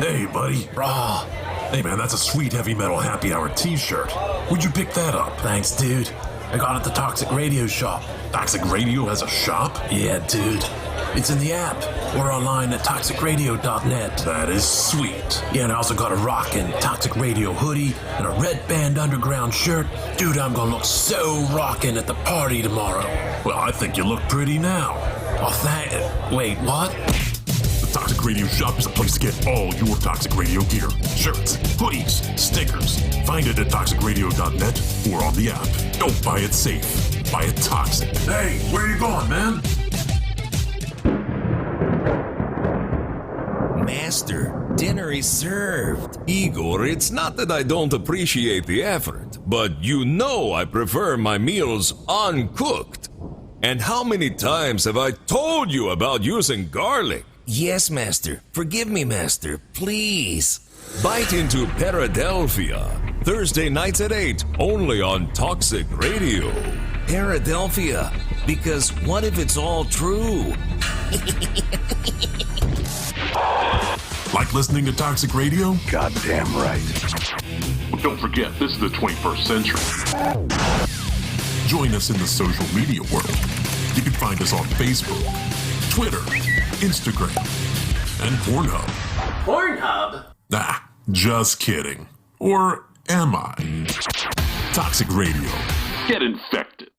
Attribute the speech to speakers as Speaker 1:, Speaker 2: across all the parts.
Speaker 1: Hey, buddy.
Speaker 2: Raw.
Speaker 1: Hey, man, that's a sweet heavy metal happy hour t-shirt. Where'd you pick that up?
Speaker 2: Thanks, dude. I got it at the Toxic Radio shop.
Speaker 1: Toxic Radio has a shop?
Speaker 2: Yeah, dude. It's in the app or online at toxicradio.net.
Speaker 1: That is sweet.
Speaker 2: Yeah, and I also got a rockin' Toxic Radio hoodie and a Red Band Underground shirt. Dude, I'm gonna look so rockin' at the party tomorrow.
Speaker 1: Well, I think you look pretty now.
Speaker 2: Oh, wait, what?
Speaker 1: The Toxic Radio shop is a place to get all your Toxic Radio gear. Shirts, hoodies, stickers. Find it at toxicradio.net or on the app. Don't buy it safe. Buy it toxic. Hey, where you going, man?
Speaker 3: Master, dinner is served. Igor, it's not that I don't appreciate the effort, but you know I prefer my meals uncooked. And how many times have I told you about using garlic? Yes, Master. Forgive me, Master. Please. Bite into Paradelphia. Thursday nights at 8, only on Toxic Radio. Paradelphia, because what if it's all true?
Speaker 1: Like listening to Toxic Radio?
Speaker 4: Goddamn right.
Speaker 1: Well, don't forget, this is the 21st century. Join us in the social media world. You can find us on Facebook, Twitter, Instagram, and Pornhub.
Speaker 2: Pornhub?
Speaker 1: Nah, just kidding. Or am I? Toxic Radio. Get infected.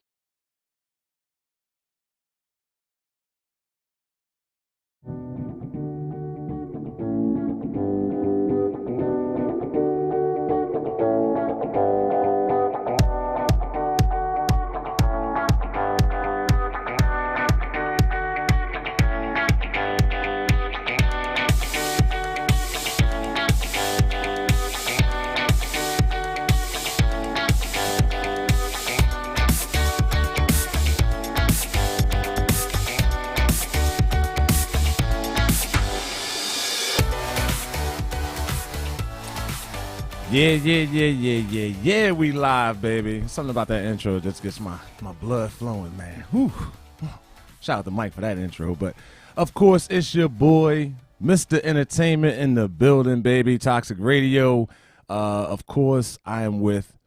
Speaker 5: Yeah, we live, baby. Something about that intro just gets my blood flowing, man. Whew. Shout out to Mike for that intro. But, of course, it's your boy, Mr. Entertainment in the building, baby. Toxic Radio. Of course, I am with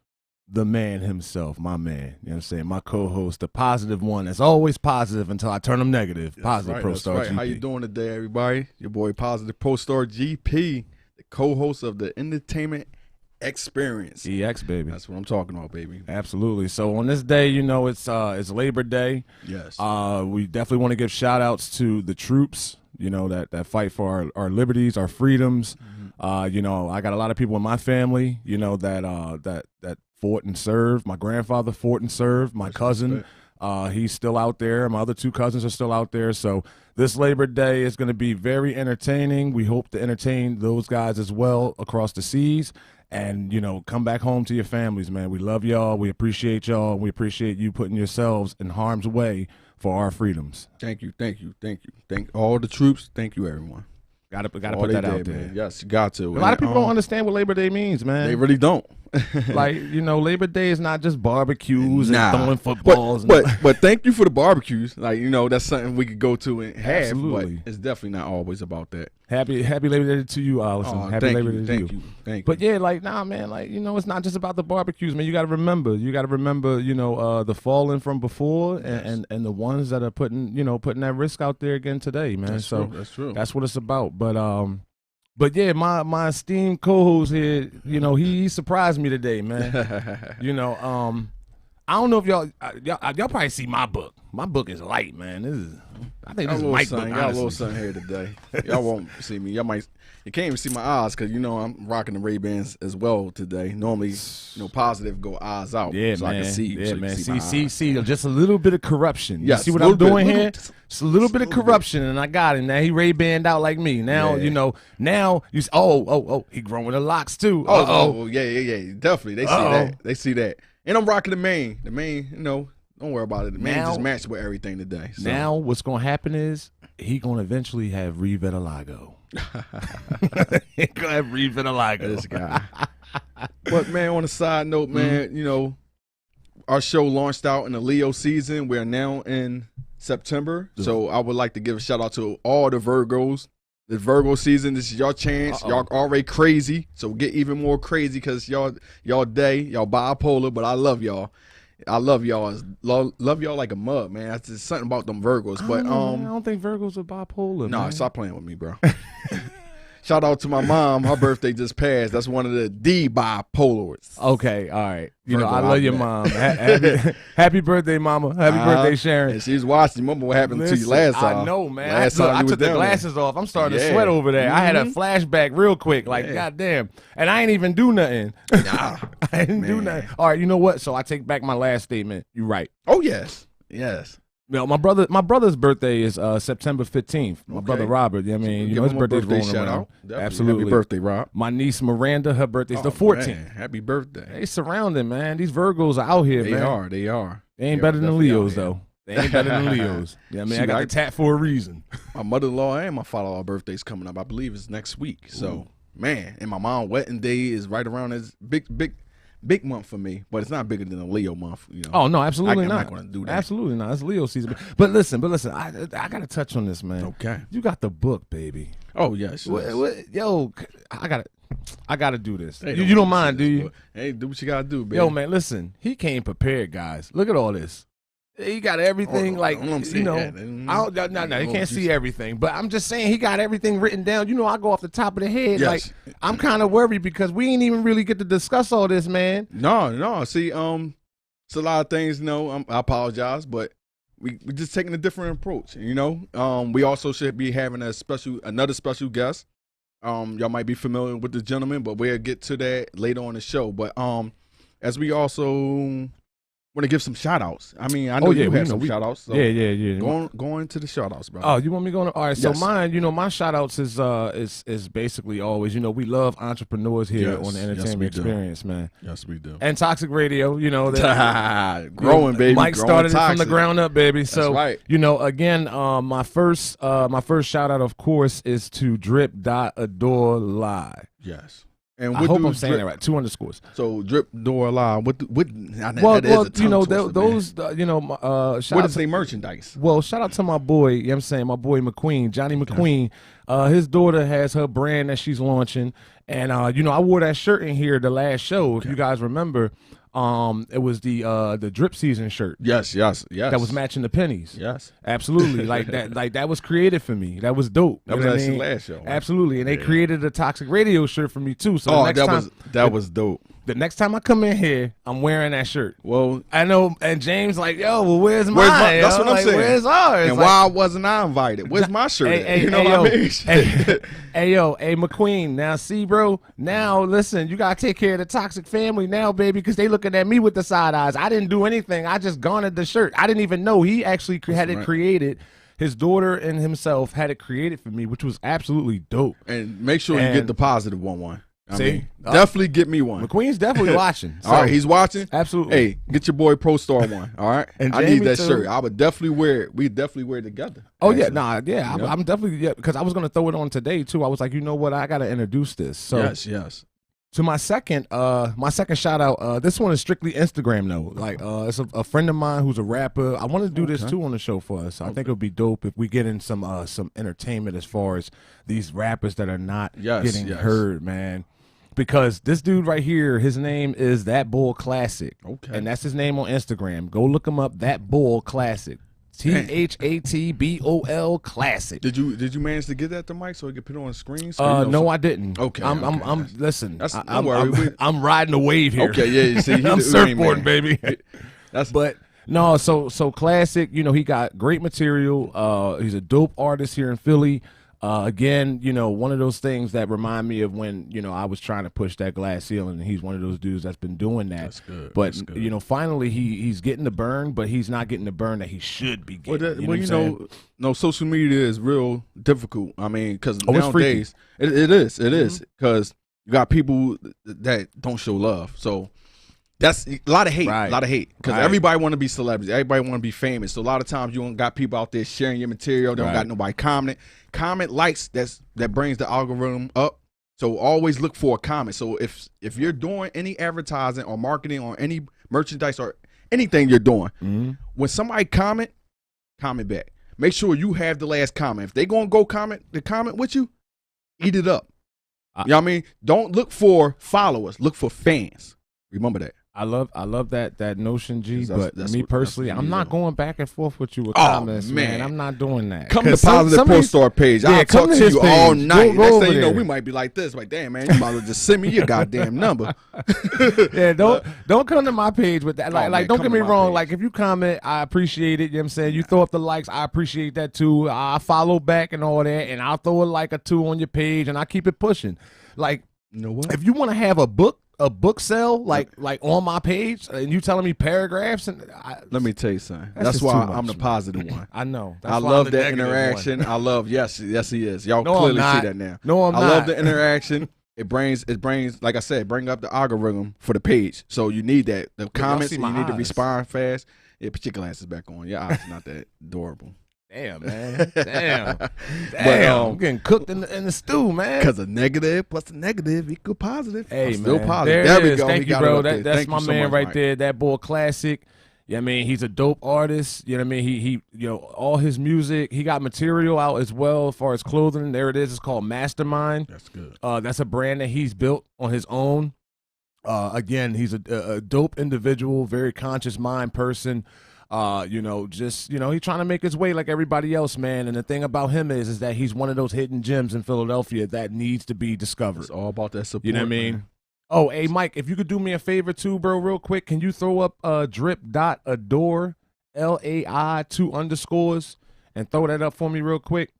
Speaker 5: the man himself, my man. You know what I'm saying? My co-host, the positive one. That's always positive until I turn him negative. Positive Pro Star GP.
Speaker 6: How you doing today, everybody? Your boy, Positive Pro Star GP, the co-host of the Entertainment Xperiance.
Speaker 5: EX, baby.
Speaker 6: That's what I'm talking about, baby.
Speaker 5: Absolutely. So on this day, you know, it's Labor Day.
Speaker 6: Yes.
Speaker 5: We definitely want to give shout outs to the troops, you know, that fight for our liberties, our freedoms. Mm-hmm. You know, I got a lot of people in my family, you know, that fought and served. My grandfather fought and served. My cousin, he's still out there. My other two cousins are still out there. So this Labor Day is going to be very entertaining. We hope to entertain those guys as well across the seas. And, you know, come back home to your families, man. We love y'all. We appreciate y'all. We appreciate you putting yourselves in harm's way for our freedoms.
Speaker 6: Thank you. Thank all the troops. Thank you, everyone.
Speaker 5: Gotta put that out there.
Speaker 6: Man. Yes, you got to.
Speaker 5: A lot of people don't understand what Labor Day means, man.
Speaker 6: They really don't.
Speaker 5: Like, you know, Labor Day is not just barbecues and throwing footballs.
Speaker 6: But thank you for the barbecues. Like, you know, that's something we could go to and have.
Speaker 5: Absolutely.
Speaker 6: But it's definitely not always about that.
Speaker 5: Happy Labor Day to you, Allison. Happy Labor Day to you.
Speaker 6: Thank you.
Speaker 5: But yeah, like, nah, man, like, you know, it's not just about the barbecues, man. You got to remember, you know, the fallen from before and the ones that are putting that risk out there again today, man.
Speaker 6: That's true.
Speaker 5: That's what it's about. But yeah, my esteemed co-host here, you know, he surprised me today, man. You know, I don't know if y'all probably see my book. My book is light, man. I think this is Mike's book.
Speaker 6: Got a little something here today. Y'all won't see me. You can't even see my eyes because, you know, I'm rocking the Ray-Bans as well today. Normally, you know, Positive go eyes out.
Speaker 5: Yeah,
Speaker 6: so
Speaker 5: man.
Speaker 6: I can see.
Speaker 5: Yeah,
Speaker 6: so
Speaker 5: man.
Speaker 6: See,
Speaker 5: just a little bit of corruption.
Speaker 6: Yes,
Speaker 5: you see what I'm doing here? Just a little bit of corruption, and I got it. Now he Ray-Banned out like me. Now, you know, you see, he growing the locks too.
Speaker 6: Yeah. Definitely. They see that. And I'm rocking the main. The main, you know, don't worry about it. The main just matched with everything today. So.
Speaker 5: Now what's going to happen is he going to eventually have Revitiligo. He going to have Revitiligo.
Speaker 6: This guy. But, man, on a side note, man, you know, our show launched out in the Leo season. We're now in September. So I would like to give a shout out to all the Virgos The Virgo season, this is your chance. Y'all already crazy, so get even more crazy because y'all bipolar, but I love y'all. I love y'all. Love y'all like a mug, man. That's just something about them Virgos. But
Speaker 5: I don't think Virgos are bipolar.
Speaker 6: no,
Speaker 5: man.
Speaker 6: stop playing with me, bro. Shout out to my mom. Her birthday just passed. That's one of the bipolars.
Speaker 5: Okay, all right.
Speaker 6: Virgo,
Speaker 5: I love your mom. Happy birthday, mama. Happy birthday, Sharon.
Speaker 6: And she's watching. Remember what happened to you last time?
Speaker 5: I know, man.
Speaker 6: Last time
Speaker 5: I
Speaker 6: you was
Speaker 5: took the
Speaker 6: down
Speaker 5: glasses off. I'm starting to
Speaker 6: Yeah.
Speaker 5: sweat over there. I had a
Speaker 6: Mhm.
Speaker 5: flashback real quick. Like, goddamn. And I ain't even do nothing.
Speaker 6: Nah,
Speaker 5: I didn't do nothing. All right, you know what? So I take back my last statement. You're right.
Speaker 6: Oh yes, yes.
Speaker 5: You know, my brother's birthday is September 15th. My
Speaker 6: Okay.
Speaker 5: brother Robert. I mean,
Speaker 6: Give
Speaker 5: his
Speaker 6: him a
Speaker 5: birthday's
Speaker 6: birthday
Speaker 5: rolling
Speaker 6: shout
Speaker 5: around.
Speaker 6: out. Definitely.
Speaker 5: Absolutely.
Speaker 6: Happy birthday, Rob.
Speaker 5: My niece Miranda, her birthday's the
Speaker 6: Oh,
Speaker 5: 14th.
Speaker 6: man, happy birthday.
Speaker 5: They surrounding, man. These Virgos are out here,
Speaker 6: They
Speaker 5: man.
Speaker 6: are. They are.
Speaker 5: They ain't
Speaker 6: They are
Speaker 5: better than
Speaker 6: definitely
Speaker 5: Leos,
Speaker 6: out here.
Speaker 5: though. They ain't better than Leos. Yeah, I mean,
Speaker 6: See,
Speaker 5: I got the tat for a reason.
Speaker 6: My mother-in-law and my father-in-law birthdays coming up. I believe it's next week. So, man, and my mom's wedding day is right around this big month for me, but it's not bigger than a Leo month. You know.
Speaker 5: Oh no, absolutely
Speaker 6: I'm
Speaker 5: not.
Speaker 6: not gonna do that.
Speaker 5: Absolutely not. It's Leo season. But listen, I gotta touch on this, man.
Speaker 6: Okay.
Speaker 5: You got the book, baby.
Speaker 6: Oh yes.
Speaker 5: Yo, I gotta do this.
Speaker 6: Hey,
Speaker 5: You don't mind, do you?
Speaker 6: Hey, do what you gotta do, baby.
Speaker 5: Yo, man, listen. He came prepared, guys. Look at all this. He got everything,
Speaker 6: Oh,
Speaker 5: like,
Speaker 6: I don't see
Speaker 5: you know.
Speaker 6: that.
Speaker 5: No, you can't see everything. But I'm just saying, he got everything written down. You know, I go off the top of the head.
Speaker 6: Yes.
Speaker 5: Like, I'm kind of worried because we ain't even really get to discuss all this, man.
Speaker 6: No. See, it's a lot of things. You know, I apologize, but we just taking a different approach. You know, we also should be having another special guest. Y'all might be familiar with the gentleman, but we'll get to that later on the show. But as we also want to give some shout outs. I mean, I know you have some shout outs. So
Speaker 5: Yeah.
Speaker 6: Go into the shout outs, bro.
Speaker 5: Oh, you want me going? All right. So
Speaker 6: Yes.
Speaker 5: mine, my shout outs is basically always, we love entrepreneurs here
Speaker 6: Yes.
Speaker 5: on the
Speaker 6: Yes,
Speaker 5: Entertainment
Speaker 6: we do.
Speaker 5: Experience, man.
Speaker 6: Yes, we do.
Speaker 5: And Toxic Radio, that
Speaker 6: Growing, baby.
Speaker 5: Mike
Speaker 6: growing
Speaker 5: started it from the
Speaker 6: toxic.
Speaker 5: ground up, baby. So,
Speaker 6: right.
Speaker 5: Again, my first shout out, of course, is to Drip.Adore Lie.
Speaker 6: Yes. And
Speaker 5: I
Speaker 6: what
Speaker 5: hope
Speaker 6: do
Speaker 5: I'm saying
Speaker 6: Drip-
Speaker 5: that right. 2 underscores.
Speaker 6: So Drip Door Live. Well,
Speaker 5: Well, those, shout
Speaker 6: What
Speaker 5: out
Speaker 6: is
Speaker 5: to,
Speaker 6: their merchandise?
Speaker 5: well, shout out to my boy, you know what I'm saying, my boy McQueen, Johnny McQueen. His daughter has her brand that she's launching. And, I wore that shirt in here the last show, if you guys remember. It was the Drip Season shirt.
Speaker 6: Yes.
Speaker 5: That was matching the pennies.
Speaker 6: Yes.
Speaker 5: Absolutely. That was created for me. That was dope.
Speaker 6: That
Speaker 5: You
Speaker 6: was
Speaker 5: know what I
Speaker 6: actually
Speaker 5: mean?
Speaker 6: last show. Right?
Speaker 5: Absolutely. And they created a Toxic Radio shirt for me too. So
Speaker 6: Oh,
Speaker 5: the next
Speaker 6: that was dope.
Speaker 5: the next time I come in here, I'm wearing that shirt.
Speaker 6: Well,
Speaker 5: I know, and James like, yo, well, where's mine?
Speaker 6: that's
Speaker 5: yo?
Speaker 6: what I'm
Speaker 5: Like,
Speaker 6: saying.
Speaker 5: Where's ours?
Speaker 6: and
Speaker 5: Like,
Speaker 6: why wasn't I invited? Where's my shirt? at?
Speaker 5: Hey,
Speaker 6: You know
Speaker 5: hey,
Speaker 6: what I
Speaker 5: yo,
Speaker 6: mean?
Speaker 5: hey, McQueen. Now, see, bro. Now, listen, you gotta take care of the Toxic family now, baby, because they looking at me with the side eyes. I didn't do anything. I just garnered the shirt. I didn't even know he actually had it created. His daughter and himself had it created for me, which was absolutely dope.
Speaker 6: And make sure you
Speaker 5: And-
Speaker 6: get the positive one. I
Speaker 5: See?
Speaker 6: mean, definitely get me one.
Speaker 5: McQueen's definitely watching. So,
Speaker 6: All right, he's watching.
Speaker 5: absolutely.
Speaker 6: Hey, get your boy Pro Star one. All right,
Speaker 5: And
Speaker 6: I
Speaker 5: Jamie
Speaker 6: need that
Speaker 5: too.
Speaker 6: shirt. I would definitely wear it. We definitely wear it together.
Speaker 5: Oh yeah,
Speaker 6: actually.
Speaker 5: I'm definitely because I was gonna throw it on today too. I was like, you know what, I gotta introduce this. So
Speaker 6: Yes.
Speaker 5: to my second shout out. This one is strictly Instagram though. Like it's a friend of mine who's a rapper. I want to do this too on the show for us. I think it would be dope if we get in some entertainment as far as these rappers that are not getting heard, man. Because this dude right here, his name is That Bull Classic.
Speaker 6: Okay.
Speaker 5: And that's his name on Instagram. Go look him up, That Bull Classic. ThatBol Classic.
Speaker 6: Did you manage to get that to Mike so he could put it on the screen?
Speaker 5: No, I didn't.
Speaker 6: Okay,
Speaker 5: I'm listen.
Speaker 6: That's-
Speaker 5: I'm,
Speaker 6: don't worry.
Speaker 5: I'm riding a wave here.
Speaker 6: Okay, yeah. You see,
Speaker 5: I'm surfboarding, baby.
Speaker 6: That's
Speaker 5: But no, so Classic. He got great material. He's a dope artist here in Philly. Again, one of those things that remind me of when I was trying to push that glass ceiling, and he's one of those dudes that's been doing that.
Speaker 6: That's good.
Speaker 5: But
Speaker 6: That's good.
Speaker 5: finally he's getting the burn, but he's not getting the burn that he should be getting.
Speaker 6: No, social media is real difficult. I mean, because
Speaker 5: it's
Speaker 6: nowadays it is because you got people that don't show love. So that's a lot of hate, because everybody want to be celebrities, everybody want to be famous. So a lot of times you don't got people out there sharing your material. They don't got nobody comment likes. That brings the algorithm up. So always look for a comment. So if you're doing any advertising or marketing or any merchandise or anything you're doing, when somebody comment back. Make sure you have the last comment. If they gonna go comment with you, Eat it up. You know what I mean? Don't look for followers. Look for fans. Remember that.
Speaker 5: I love that notion, G. But
Speaker 6: that's
Speaker 5: me
Speaker 6: what
Speaker 5: personally, I'm not going back and forth with you with
Speaker 6: Oh,
Speaker 5: comments,
Speaker 6: man.
Speaker 5: I'm not doing that.
Speaker 6: Come to Positive Post Star page. I'll talk to
Speaker 5: his
Speaker 6: you
Speaker 5: page.
Speaker 6: all night.
Speaker 5: Go
Speaker 6: Next
Speaker 5: over
Speaker 6: thing you know,
Speaker 5: there.
Speaker 6: we might be like this. Like, damn, man, you might as well just send me your goddamn number.
Speaker 5: Yeah, don't come to my page with that. Like,
Speaker 6: man,
Speaker 5: don't
Speaker 6: come
Speaker 5: get
Speaker 6: to
Speaker 5: me
Speaker 6: my
Speaker 5: wrong.
Speaker 6: page.
Speaker 5: Like, if you comment, I appreciate it. You know what I'm saying? You throw up the likes, I appreciate that too. I follow back and all that, and I'll throw a like or two on your page, and I keep it pushing. Like,
Speaker 6: You know what?
Speaker 5: if you want to have a book sell like on my page, and you telling me paragraphs, and
Speaker 6: Let me tell you something.
Speaker 5: That's
Speaker 6: That's
Speaker 5: just
Speaker 6: why
Speaker 5: too much,
Speaker 6: I'm the
Speaker 5: man.
Speaker 6: positive one.
Speaker 5: I know.
Speaker 6: I
Speaker 5: That's why
Speaker 6: love
Speaker 5: I'm the
Speaker 6: that
Speaker 5: negative
Speaker 6: interaction.
Speaker 5: one.
Speaker 6: I love yes, he is. Y'all
Speaker 5: No, I'm
Speaker 6: clearly see
Speaker 5: not.
Speaker 6: that now.
Speaker 5: No, I'm
Speaker 6: I
Speaker 5: not.
Speaker 6: love the interaction. It brings, like I said, bring up the algorithm for the page. So you need that. The comments,
Speaker 5: see
Speaker 6: and
Speaker 5: my
Speaker 6: you need to
Speaker 5: eyes.
Speaker 6: respond fast. Yeah, put your glasses back on. Your eyes not that adorable.
Speaker 5: Damn, man. Damn.
Speaker 6: But,
Speaker 5: I'm getting cooked in the stew, man.
Speaker 6: Because a negative plus a negative equal positive.
Speaker 5: Hey,
Speaker 6: I'm still
Speaker 5: man.
Speaker 6: positive.
Speaker 5: There,
Speaker 6: we
Speaker 5: it is.
Speaker 6: go.
Speaker 5: Thank
Speaker 6: We
Speaker 5: you,
Speaker 6: got
Speaker 5: bro.
Speaker 6: it up there.
Speaker 5: That's
Speaker 6: Thank
Speaker 5: my
Speaker 6: you so
Speaker 5: man
Speaker 6: much,
Speaker 5: right
Speaker 6: Mike.
Speaker 5: there. That boy classic. Yeah, I mean, he's a dope artist. You know what I mean? He all his music, he got material out as well as far as clothing. There it is. It's called Mastermind.
Speaker 6: That's good.
Speaker 5: That's a brand that he's built on his own. Again, he's a dope individual, very conscious mind person. He's trying to make his way like everybody else, man. And the thing about him is that he's one of those hidden gems in Philadelphia that needs to be discovered.
Speaker 6: It's all about that support.
Speaker 5: You know what I mean?
Speaker 6: Man.
Speaker 5: Oh, hey, Mike, if you could do me a favor too, bro, real quick, can you throw up drip.adore, LAI 2 underscores, and throw that up for me real quick?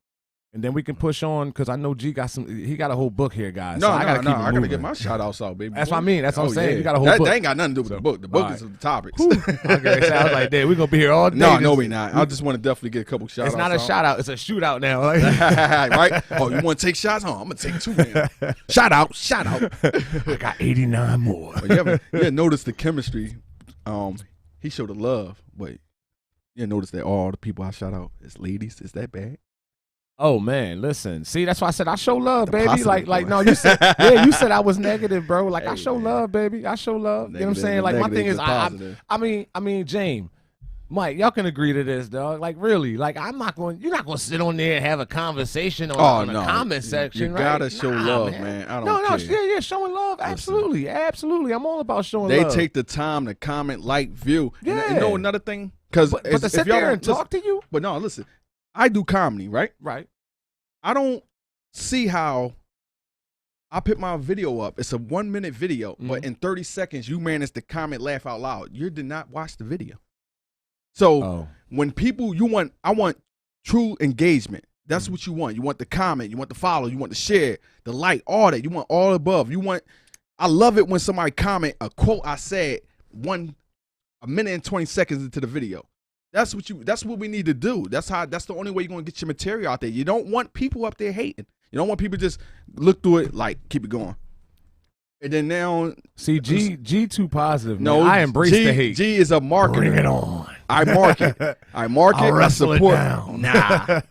Speaker 5: And then we can push on, because I know G got he got a whole book here, guys.
Speaker 6: No,
Speaker 5: so I gotta keep it
Speaker 6: I gotta
Speaker 5: moving.
Speaker 6: get my shout outs out, baby.
Speaker 5: That's what I mean. That's what I'm saying.
Speaker 6: Yeah.
Speaker 5: You got a whole
Speaker 6: that,
Speaker 5: book.
Speaker 6: That ain't got nothing to do with the book. The book
Speaker 5: all
Speaker 6: is the topics.
Speaker 5: Okay, so I was like, damn, we're going to be here all day.
Speaker 6: No, we not. I just want to definitely get a couple shout outs.
Speaker 5: It's not a shout out. It's a shootout now. Like,
Speaker 6: right? Oh, you want to take shots? Oh, I'm going to take 2 now. Shout out.
Speaker 5: I got 89 more.
Speaker 6: But you ever notice the chemistry? He showed the love, but you notice that all the people I shout out is ladies. Is that bad?
Speaker 5: Oh man, listen. See, that's why I said I show love,
Speaker 6: The
Speaker 5: baby.
Speaker 6: positive
Speaker 5: Like
Speaker 6: one.
Speaker 5: no, you said you said I was negative, bro. Like I
Speaker 6: Hey,
Speaker 5: show
Speaker 6: man.
Speaker 5: love, baby. I show love. You know what I'm saying? Like my thing is, I mean, James, Mike, y'all can agree to this, dog. Like really, like you're not going to sit on there and have a conversation on the comment section.
Speaker 6: You
Speaker 5: right?
Speaker 6: gotta show love, man. I don't care.
Speaker 5: Yeah, showing love. Absolutely. I'm all about showing
Speaker 6: They
Speaker 5: love.
Speaker 6: take the time to comment, like, view.
Speaker 5: Yeah.
Speaker 6: And you know another thing? Because
Speaker 5: but to sit there and talk to you,
Speaker 6: But no, listen. I do comedy, right?
Speaker 5: right?
Speaker 6: I don't see how I put my video up. It's a 1-minute video, but in 30 seconds, you managed to comment, laugh out loud. You did not watch the video. So when people, I want true engagement. That's what you want. You want the comment, you want the follow, you want the share, the like, all that. You want all above. I love it when somebody comment a quote I said a minute and 20 seconds into the video. That's what we need to do. That's the only way you're gonna get your material out there. You don't want people up there hating. You don't want people just look through it like keep it going. And then now
Speaker 5: See, G too positive.
Speaker 6: no,
Speaker 5: Man. I embrace the hate.
Speaker 6: G is a marketer.
Speaker 5: Bring it on.
Speaker 6: I market. I
Speaker 5: wrestle it
Speaker 6: support.
Speaker 5: down.
Speaker 6: Nah.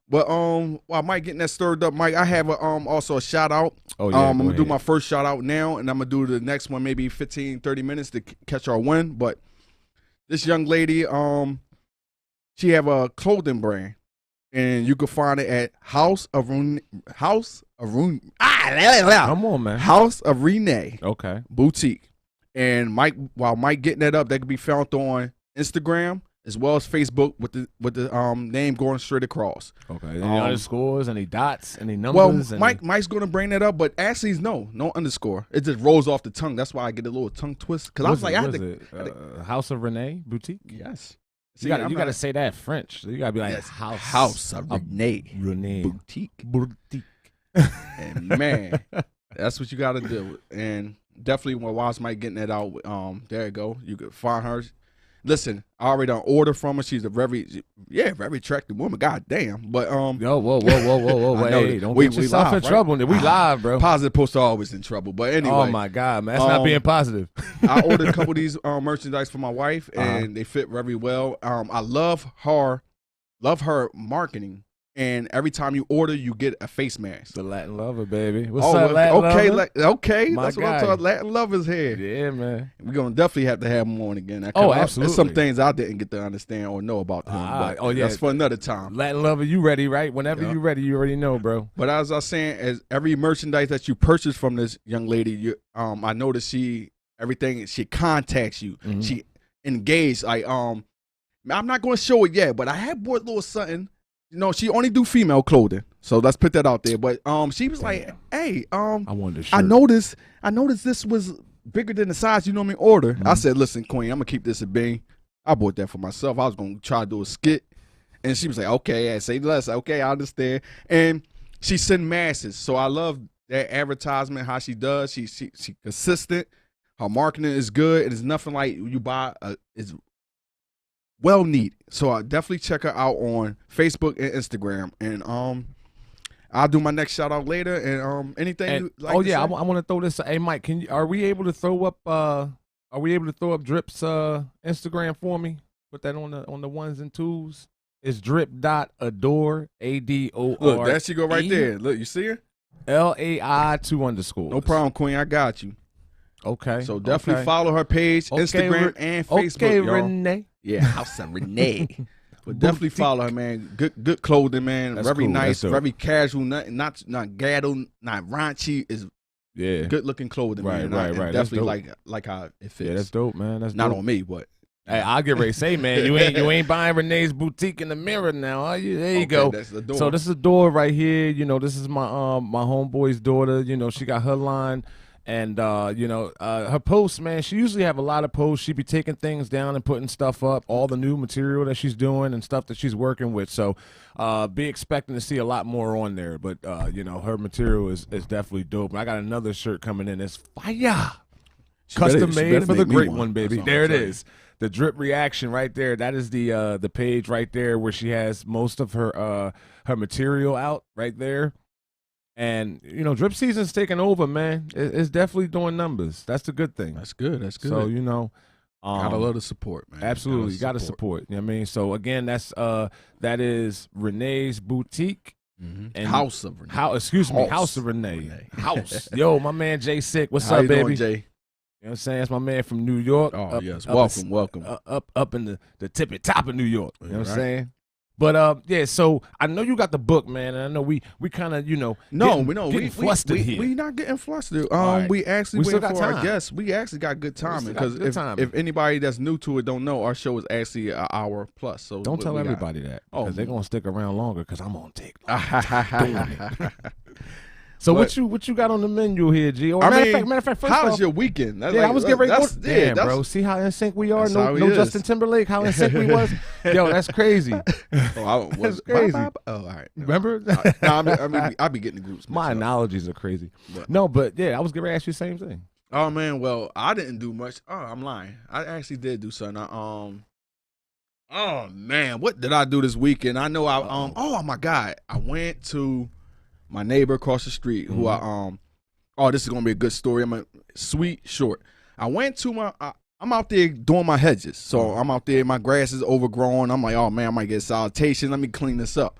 Speaker 6: But while Mike getting that stirred up, Mike, I have also a shout out.
Speaker 5: Oh, yeah,
Speaker 6: I'm
Speaker 5: go
Speaker 6: gonna do
Speaker 5: ahead.
Speaker 6: my first shout out now, and I'm gonna do the next one maybe 15, 30 minutes to catch our win. But this young lady, she have a clothing brand, and you can find it at House of Renee
Speaker 5: Come on, man.
Speaker 6: House of Renee
Speaker 5: Okay.
Speaker 6: Boutique. And while Mike getting that up, that can be found on Instagram as well as Facebook with the name going straight across.
Speaker 5: Okay. Any underscores, any dots, any numbers?
Speaker 6: Well, Mike's going to bring that up, but Ashley's no underscore. It just rolls off the tongue. That's why I get a little tongue twist. Because I was like, I had to.
Speaker 5: House of Renee Boutique?
Speaker 6: Yes.
Speaker 5: You got to say that French. You got to be like,
Speaker 6: House of Renee
Speaker 5: Boutique.
Speaker 6: Boutique. And man, that's what you got to do. And definitely when Mike getting that out, there you go. You could find her. Listen, I already done order from her. She's a very attractive woman. God damn. But
Speaker 5: Yo, whoa. Hey, don't get yourself
Speaker 6: live,
Speaker 5: in trouble. We live, bro.
Speaker 6: Positive posts are always in trouble. But anyway.
Speaker 5: Oh my God, man. That's not being positive.
Speaker 6: I ordered a couple of these merchandise for my wife, and they fit very well. I love her marketing And every time you order, you get a face mask.
Speaker 5: The Latin Lover, baby. What's up, Latin Lover?
Speaker 6: Okay.
Speaker 5: My
Speaker 6: That's what
Speaker 5: guy.
Speaker 6: I'm talking. Latin Lover's here.
Speaker 5: Yeah, man.
Speaker 6: We're going to definitely have to have him on again.
Speaker 5: Absolutely.
Speaker 6: There's some things I didn't get to understand or know about him. But that's for another time.
Speaker 5: Latin Lover, you ready, right? Whenever you ready, you already know, bro.
Speaker 6: But as I was saying, as every merchandise that you purchase from this young lady, I noticed she contacts you.
Speaker 5: Mm-hmm.
Speaker 6: She engaged. Like, I'm not going to show it yet, but I had bought a little something. She only do female clothing, so let's put that out there. But she was like, "Hey, I
Speaker 5: wanted a shirt.
Speaker 6: I noticed this was bigger than the size order."
Speaker 5: Mm-hmm.
Speaker 6: I said, "Listen, Queen, I'm gonna keep this a bang. I bought that for myself. I was gonna try to do a skit," and she was like, "Okay, say less. Okay, I understand." And she sent masses, so I love that advertisement. How she does, she consistent. Her marketing is good. It is nothing like you buy. It's well neat. So I definitely check her out on Facebook and Instagram. And I'll do my next shout out later. And anything.
Speaker 5: And,
Speaker 6: you like to say?
Speaker 5: I want to throw this. Hey, Mike, are we able to throw up? Are we able to throw up Drip's Instagram for me? Put that on the ones and twos. It's drip.adore ADOR.
Speaker 6: Look, there she go right there. Look, you see her?
Speaker 5: LAI 2_.
Speaker 6: No problem, Queen. I got you.
Speaker 5: Okay.
Speaker 6: So definitely follow her page, Instagram and Facebook.
Speaker 5: Okay,
Speaker 6: y'all.
Speaker 5: Renee.
Speaker 6: Yeah, House of Renee. But definitely follow her, man. Good clothing, man.
Speaker 5: That's
Speaker 6: very
Speaker 5: cool.
Speaker 6: nice,
Speaker 5: That's
Speaker 6: very casual, not ghetto, not raunchy. Is good looking clothing, man.
Speaker 5: Right.
Speaker 6: Definitely like how it fits.
Speaker 5: Yeah, that's dope, man. That's
Speaker 6: not
Speaker 5: dope.
Speaker 6: on me, but
Speaker 5: hey, I'll get ready to say, man, you ain't buying Renee's boutique in the mirror now, are you? There you go.
Speaker 6: That's the door.
Speaker 5: So this is a door right here. This is my my homeboy's daughter. She got her line. And, her posts, man, she usually have a lot of posts. She be taking things down and putting stuff up, all the new material that she's doing and stuff that she's working with. So be expecting to see a lot more on there. But, her material is definitely dope. And I got another shirt coming in. It's fire. Custom made for the great one, baby. There it is. The Drip Reaction right there. That is the page right there where she has most of her material out right there. And, drip season's taking over, man. It's definitely doing numbers. That's the good thing.
Speaker 6: That's good.
Speaker 5: So,
Speaker 6: gotta love the support, man.
Speaker 5: Absolutely. You gotta support. You know what I mean? So again, that is Renee's Boutique.
Speaker 6: Mm-hmm.
Speaker 5: And
Speaker 6: House of Renee.
Speaker 5: House of Renee. House. Yo, my man Jay Sick. What's up,
Speaker 6: you
Speaker 5: baby?
Speaker 6: doing, Jay?
Speaker 5: You know what I'm saying? That's my man from New York.
Speaker 6: Oh, yes. Welcome.
Speaker 5: Up in the tippy top of New York. You know what I'm saying? But yeah, so I know you got the book, man, and I know we kind of getting flustered here.
Speaker 6: We not getting flustered.
Speaker 5: Right.
Speaker 6: We actually waiting for our
Speaker 5: time.
Speaker 6: guests. We actually got good timing because if anybody that's new to it don't know, our show is actually an hour plus. So
Speaker 5: don't tell everybody that because they're gonna stick around longer because I'm on TikTok. So what you got on the menu here, G? Or matter of fact, first
Speaker 6: how's your weekend?
Speaker 5: I was getting ready. Damn, bro. See how in sync we are? No Justin Timberlake. How in sync we was? Yo, that's crazy. That's crazy.
Speaker 6: Oh, all right.
Speaker 5: Remember?
Speaker 6: I be getting the groups.
Speaker 5: My analogies are crazy. But yeah, I was going to ask you the same thing.
Speaker 6: Oh man, well, I didn't do much. Oh, I'm lying. I actually did do something. Oh man, what did I do this weekend? I know oh my God, I went to my neighbor across the street, who this is gonna be a good story. I'm a sweet short. I went to I'm out there doing my hedges, so I'm out there. My grass is overgrown. I'm like, oh man, I might get salutation. Let me clean this up.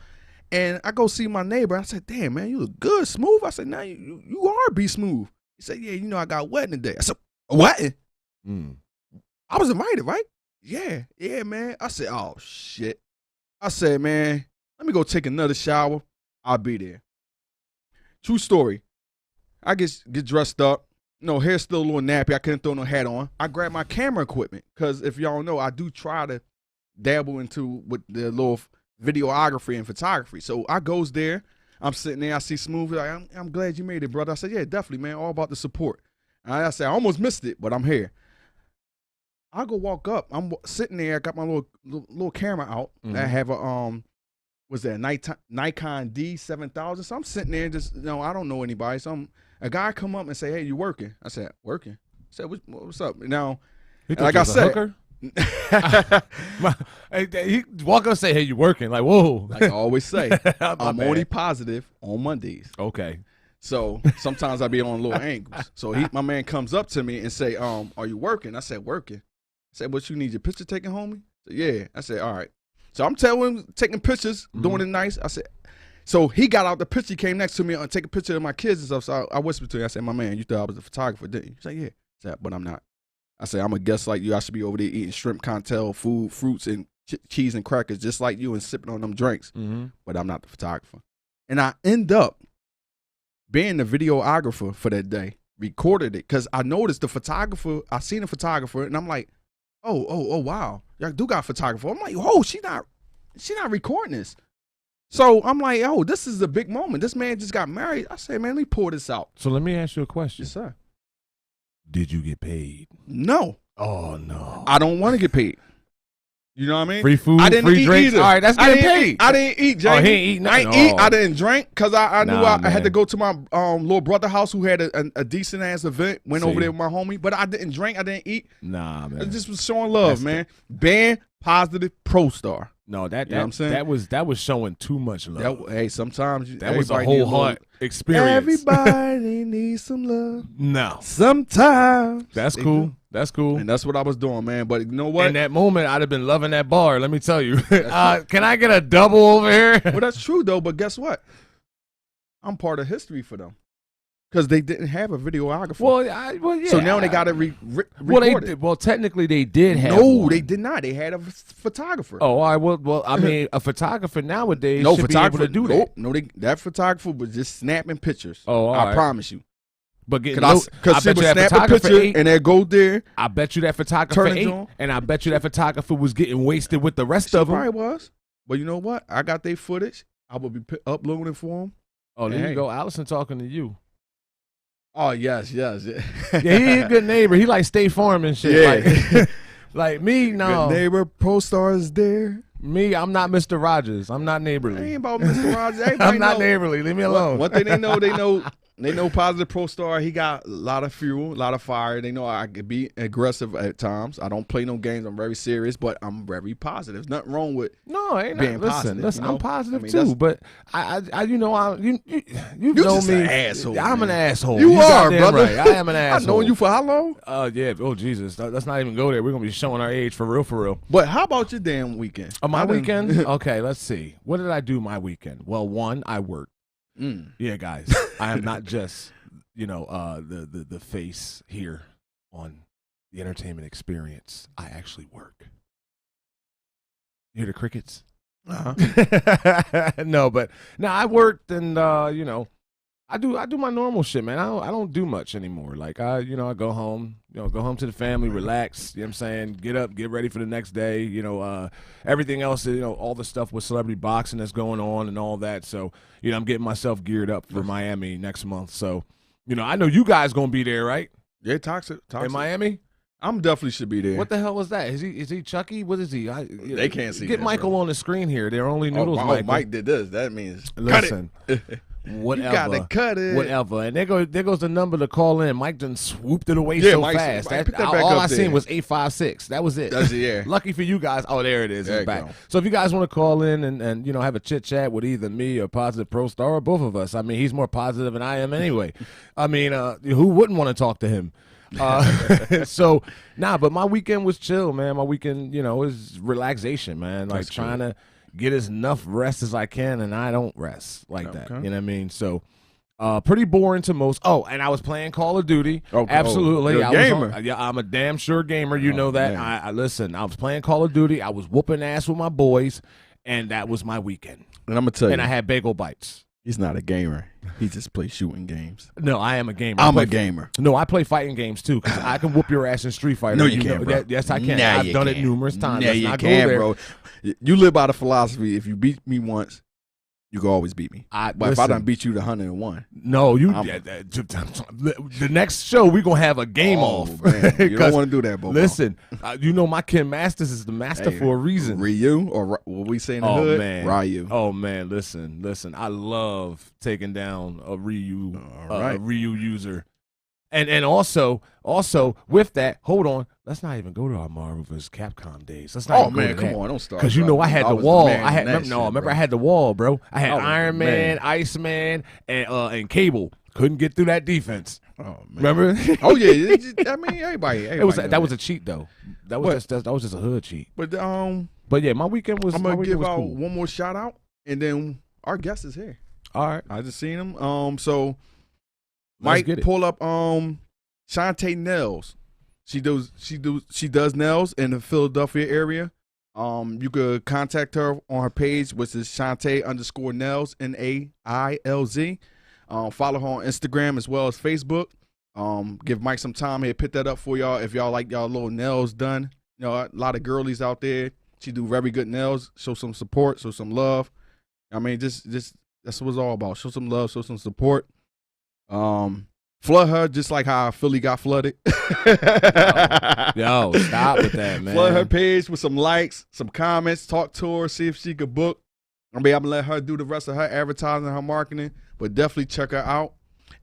Speaker 6: And I go see my neighbor. I said, damn man, you look good, Smooth. I said, now you are be smooth. He said, yeah, I got wet today. I said, what? I was invited, right? Yeah, man. I said, oh shit. I said, man, let me go take another shower. I'll be there. True story. I get dressed up. Hair's still a little nappy. I couldn't throw no hat on. I grabbed my camera equipment because if y'all know, I do try to dabble into with the little videography and photography. So I goes there. I'm sitting there. I see Smooth. Like, I'm glad you made it, brother. I said, yeah, definitely, man. All about the support. And I said, I almost missed it, but I'm here. I go walk up. I'm sitting there. I got my little camera out. I have a Nikon D7000. So I'm sitting there just, I don't know anybody. So a guy come up and say, hey, you working? I said, working. I said, what's up? Now, like I said,
Speaker 5: he walk up and say, hey, you working? Like, whoa.
Speaker 6: Like I always say, I'm only positive on Mondays.
Speaker 5: Okay.
Speaker 6: So sometimes I be on little angles. So my man comes up to me and say, are you working? I said, working. I said, what, you need your picture taken, homie? I said, yeah. I said, all right. So I'm telling him, taking pictures, doing it nice. I said, so he got out the picture, he came next to me and take a picture of my kids and stuff. So I whispered to him, I said, my man, you thought I was a photographer, didn't you? He said, yeah. I said, but I'm not. I said, I'm a guest like you. I should be over there eating shrimp cocktail, food, fruits, and cheese and crackers just like you and sipping on them drinks. But I'm not the photographer. And I end up being the videographer for that day, recorded it, because I noticed the photographer, I seen the photographer, and I'm like, oh, wow. Y'all do got a photographer. I'm like, oh, she not recording this. So I'm like, oh, this is a big moment. This man just got married. I say, man, let me pour this out.
Speaker 5: So let me ask you a question.
Speaker 6: Yes, sir.
Speaker 5: Did you get paid?
Speaker 6: No.
Speaker 5: Oh, no.
Speaker 6: I don't want to get paid. You know what I mean?
Speaker 5: Free food,
Speaker 6: I didn't
Speaker 5: free
Speaker 6: eat
Speaker 5: drinks.
Speaker 6: either.
Speaker 5: All right, that's getting paid.
Speaker 6: I didn't eat, Jamie.
Speaker 5: Oh, he ain't eating nothing.
Speaker 6: I ain't eat. I didn't drink because I knew I had to
Speaker 5: man.
Speaker 6: go to my little brother house who had a decent ass event. Went over there with my homie, but I didn't drink. I didn't eat.
Speaker 5: Nah, man.
Speaker 6: I just was showing love, man. Band Positive Pro Star.
Speaker 5: No,
Speaker 6: You know what I'm saying?
Speaker 5: that was showing too much love.
Speaker 6: Hey, sometimes
Speaker 5: That was a
Speaker 6: everybody need
Speaker 5: whole
Speaker 6: little-
Speaker 5: heart experience.
Speaker 6: Everybody needs some love.
Speaker 5: No.
Speaker 6: Sometimes.
Speaker 5: That's
Speaker 6: They
Speaker 5: cool.
Speaker 6: do.
Speaker 5: That's cool.
Speaker 6: And that's what I was doing, man. But you know what?
Speaker 5: In that moment, I'd have been loving that bar. Let me tell you. Can I get a double over here?
Speaker 6: Well, that's true, though. But guess what? I'm part of history for them. Because they didn't have a videographer.
Speaker 5: Well, yeah.
Speaker 6: So now they got to record it.
Speaker 5: Well, technically, they did have
Speaker 6: No,
Speaker 5: one.
Speaker 6: they did not. They had a photographer.
Speaker 5: Oh, all right. Well, I mean, a photographer nowadays
Speaker 6: no
Speaker 5: should
Speaker 6: photographer.
Speaker 5: be able to do that.
Speaker 6: No, that photographer was just snapping pictures.
Speaker 5: Oh, all
Speaker 6: I
Speaker 5: right.
Speaker 6: promise you.
Speaker 5: But getting
Speaker 6: Because
Speaker 5: I
Speaker 6: she
Speaker 5: bet
Speaker 6: would
Speaker 5: you that
Speaker 6: snap a
Speaker 5: photographer
Speaker 6: picture
Speaker 5: ate.
Speaker 6: and then go there.
Speaker 5: I bet you that photographer
Speaker 6: Turn it
Speaker 5: ate,
Speaker 6: on.
Speaker 5: and I bet you that photographer was getting wasted with the rest
Speaker 6: She
Speaker 5: of them.
Speaker 6: probably was. But you know what? I got their footage. I will be uploading for them.
Speaker 5: Oh, there
Speaker 6: Hey.
Speaker 5: you go. Allison talking to you.
Speaker 6: Oh, yes.
Speaker 5: Yeah, he's a good neighbor. He like State Farm and shit.
Speaker 6: Yeah.
Speaker 5: Like me, no.
Speaker 6: Good neighbor, Pro Star is there.
Speaker 5: Me, I'm not Mr. Rogers. I'm not
Speaker 6: It
Speaker 5: neighborly.
Speaker 6: ain't about Mr. Rogers. Everybody
Speaker 5: I'm not
Speaker 6: know.
Speaker 5: neighborly. Leave me alone.
Speaker 6: One thing they know Positive Pro Star, he got a lot of fuel, a lot of fire. They know I could be aggressive at times. I don't play no games. I'm very serious, but I'm very positive. There's nothing wrong with
Speaker 5: No, ain't
Speaker 6: being
Speaker 5: listen,
Speaker 6: positive,
Speaker 5: listen.
Speaker 6: you know?
Speaker 5: I'm positive
Speaker 6: I mean,
Speaker 5: too, but you know, you
Speaker 6: You
Speaker 5: know
Speaker 6: just
Speaker 5: me.
Speaker 6: an asshole,
Speaker 5: I'm
Speaker 6: man.
Speaker 5: an asshole.
Speaker 6: You are,
Speaker 5: goddamn
Speaker 6: brother.
Speaker 5: Right. I am an asshole.
Speaker 6: I've known you for how long?
Speaker 5: Yeah. Oh Jesus. Let's not even go there. We're gonna be showing our age for real, for real.
Speaker 6: But how about your damn weekend?
Speaker 5: My weekend? Okay, let's see. What did I do my weekend? Well, one, I worked. Yeah, guys, I am not just the face here on the entertainment experience. I actually work. You hear the crickets? No, but I worked, and I do my normal shit, man. I don't do much anymore. Like I go home, go home to the family, relax. You know what I'm saying? Get up, get ready for the next day. Everything else, all the stuff with celebrity boxing that's going on and all that. So, I'm getting myself geared up for Miami next month. So, I know you guys gonna be there, right?
Speaker 6: Yeah, toxic.
Speaker 5: In Miami.
Speaker 6: I'm definitely should be there.
Speaker 5: What the hell was that? Is he Chucky? What is he?
Speaker 6: They can't see.
Speaker 5: Get
Speaker 6: that,
Speaker 5: Michael
Speaker 6: bro.
Speaker 5: on the screen here. They're only noodles. Michael.
Speaker 6: Mike did this. That means
Speaker 5: Listen.
Speaker 6: cut it.
Speaker 5: Whatever.
Speaker 6: You gotta cut it.
Speaker 5: Whatever. And there goes the number to call in. Mike done swooped it away
Speaker 6: Yeah,
Speaker 5: so
Speaker 6: Mike-
Speaker 5: fast.
Speaker 6: Mike, put that back
Speaker 5: all
Speaker 6: up
Speaker 5: I seen
Speaker 6: there.
Speaker 5: was 856. That was it.
Speaker 6: That's it, yeah.
Speaker 5: Lucky for you guys. Oh, there it is.
Speaker 6: There
Speaker 5: It's
Speaker 6: you
Speaker 5: back.
Speaker 6: go.
Speaker 5: So if you guys want to call in and have a chit chat with either me or Positive Pro Star or both of us. I mean, he's more positive than I am anyway. I mean, who wouldn't want to talk to him? But my weekend was chill, man. My weekend, is relaxation, man. Like
Speaker 6: That's
Speaker 5: trying to get as enough rest as I can, and I don't rest like that. You know what I mean? So, pretty boring to most. Oh, and I was playing Call of Duty.
Speaker 6: Okay.
Speaker 5: Absolutely.
Speaker 6: You're a gamer.
Speaker 5: I'm a damn sure gamer. You know that.
Speaker 6: man.
Speaker 5: I listen. I was playing Call of Duty. I was whooping ass with my boys, and that was my weekend.
Speaker 6: And I'm gonna tell you,
Speaker 5: And I had bagel bites.
Speaker 6: he's not a gamer. He just plays shooting games.
Speaker 5: No, I am a gamer.
Speaker 6: I'm a gamer.
Speaker 5: No, I play fighting games too because I can whoop your ass in Street Fighter.
Speaker 6: No, you can't, bro.
Speaker 5: Yes, I can.
Speaker 6: Nah,
Speaker 5: I've
Speaker 6: you
Speaker 5: done it
Speaker 6: can't.
Speaker 5: numerous times.
Speaker 6: Nah,
Speaker 5: Let's
Speaker 6: you
Speaker 5: not
Speaker 6: can't,
Speaker 5: go there.
Speaker 6: bro. You live by the philosophy: if you beat me once, you can always beat me. But if I
Speaker 5: listen.
Speaker 6: done beat you to 101,
Speaker 5: No, the next show we're gonna have a game off.
Speaker 6: man, you don't
Speaker 5: 'Cause,
Speaker 6: want to do that, Bobo.
Speaker 5: listen, my Ken Masters is the master for a reason.
Speaker 6: Ryu, or what we say in the
Speaker 5: Oh
Speaker 6: hood,
Speaker 5: man,
Speaker 6: Ryu.
Speaker 5: Oh man, listen. I love taking down a Ryu,
Speaker 6: right.
Speaker 5: Ryu user, and also with that. Hold on, let's not even go to our Marvel vs. Capcom days. Let's not.
Speaker 6: Oh
Speaker 5: even go
Speaker 6: man,
Speaker 5: to
Speaker 6: come
Speaker 5: that.
Speaker 6: on, don't start.
Speaker 5: Because I had the
Speaker 6: was
Speaker 5: wall.
Speaker 6: man
Speaker 5: I had
Speaker 6: in that shit,
Speaker 5: remember
Speaker 6: bro.
Speaker 5: I had the wall, bro. I had
Speaker 6: I was the
Speaker 5: Iron Man,
Speaker 6: man.
Speaker 5: Iceman, and Cable. Couldn't get through that defense.
Speaker 6: Oh man.
Speaker 5: Remember?
Speaker 6: Oh yeah. I mean, everybody
Speaker 5: That was a cheat though. That was just a hood cheat.
Speaker 6: But
Speaker 5: yeah, my weekend was.
Speaker 6: I'm gonna give out
Speaker 5: cool.
Speaker 6: one more shout out, and then our guest is here.
Speaker 5: All right,
Speaker 6: I just seen him. So
Speaker 5: Let's
Speaker 6: Mike, pull up Shantae Nails. She does nails in the Philadelphia area. You could contact her on her page, which is Shantae_Nails NAILZ. Follow her on Instagram as well as Facebook. Give Mike some time here, pick that up for y'all if y'all like y'all little nails done. You know, a lot of girlies out there. She do very good nails. Show some support, show some love. I mean, just that's what it's all about. Show some love, show some support. Flood her just like how Philly got flooded.
Speaker 5: Yo, stop with that, man.
Speaker 6: Flood her page with some likes, some comments, talk to her, see if she could book. I'm gonna let her do the rest of her advertising, her marketing, but definitely check her out.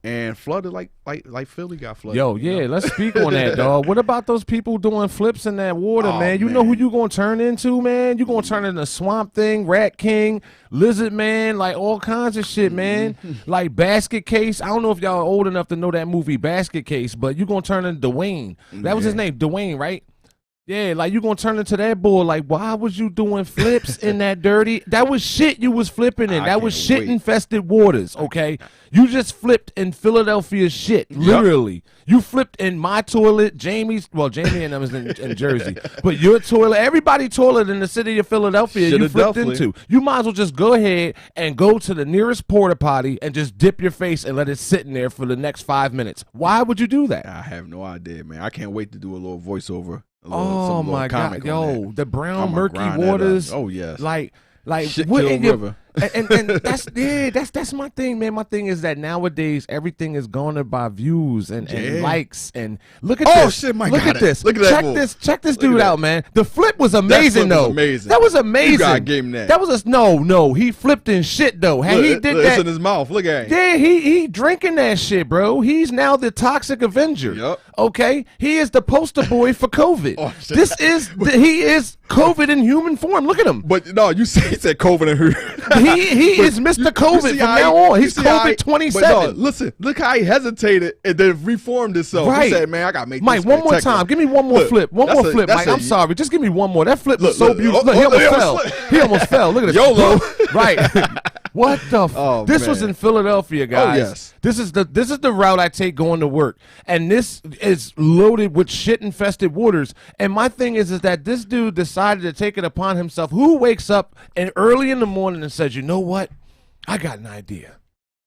Speaker 6: And flooded like Philly got flooded.
Speaker 5: Yo, yeah, let's speak on that, dog. What about those people doing flips in that water, man? You know who you gonna turn into, man? You gonna turn into Swamp Thing, Rat King, Lizard Man, like all kinds of shit, man. Like Basket Case. I don't know if y'all are old enough to know that movie Basket Case, but you gonna turn into Dwayne. That was his name, Dwayne, right? Yeah, like you gonna turn into that boy. Like, why was you doing flips in that dirty? That was shit you was flipping in. That was shit infested waters. Okay, you just flipped in Philadelphia shit. Literally, you flipped in my toilet, Jamie's. Well, Jamie and them is in Jersey, but your toilet, everybody toilet in the city of Philadelphia, you flipped into. You might as well just go ahead and go to the nearest porta potty and just dip your face and let it sit in there for the next 5 minutes. Why would you do that?
Speaker 6: I have no idea, man. I can't wait to do a little voiceover.
Speaker 5: Oh my God, yo, the brown murky waters.
Speaker 6: Oh yes,
Speaker 5: like
Speaker 6: Shit
Speaker 5: what
Speaker 6: kill river.
Speaker 5: And that's my thing, man. My thing is that nowadays everything is garnered by views and likes and look at this.
Speaker 6: Shit, my
Speaker 5: look
Speaker 6: God,
Speaker 5: at this.
Speaker 6: Look at that.
Speaker 5: Check this dude out, man. The flip was amazing though. That was amazing.
Speaker 6: You gotta give him that.
Speaker 5: That was no. He flipped in shit though. Look, he did that.
Speaker 6: It's in his mouth. Look at him.
Speaker 5: Yeah, he drinking that shit, bro. He's now the toxic Avenger.
Speaker 6: Yep.
Speaker 5: Okay, he is the poster boy for COVID. He is COVID in human form. Look at him.
Speaker 6: But no, he said COVID in her.
Speaker 5: He is Mr. COVID from now on. He's COVID 27.
Speaker 6: No, listen, look how he hesitated and then reformed himself.
Speaker 5: Right.
Speaker 6: He said, man, I got to make
Speaker 5: Mike,
Speaker 6: this
Speaker 5: one more time. Give me one more flip. One more flip, Mike. I'm sorry. Just give me one more. That flip was so beautiful. Look, he almost fell. He almost fell. Look at this.
Speaker 6: YOLO.
Speaker 5: Right. What the this was in Philadelphia, guys.
Speaker 6: Oh, yes.
Speaker 5: This is the route I take going to work. And this is loaded with shit infested waters. And my thing is that this dude decided to take it upon himself. Who wakes up and early in the morning and says, you know what? I got an idea.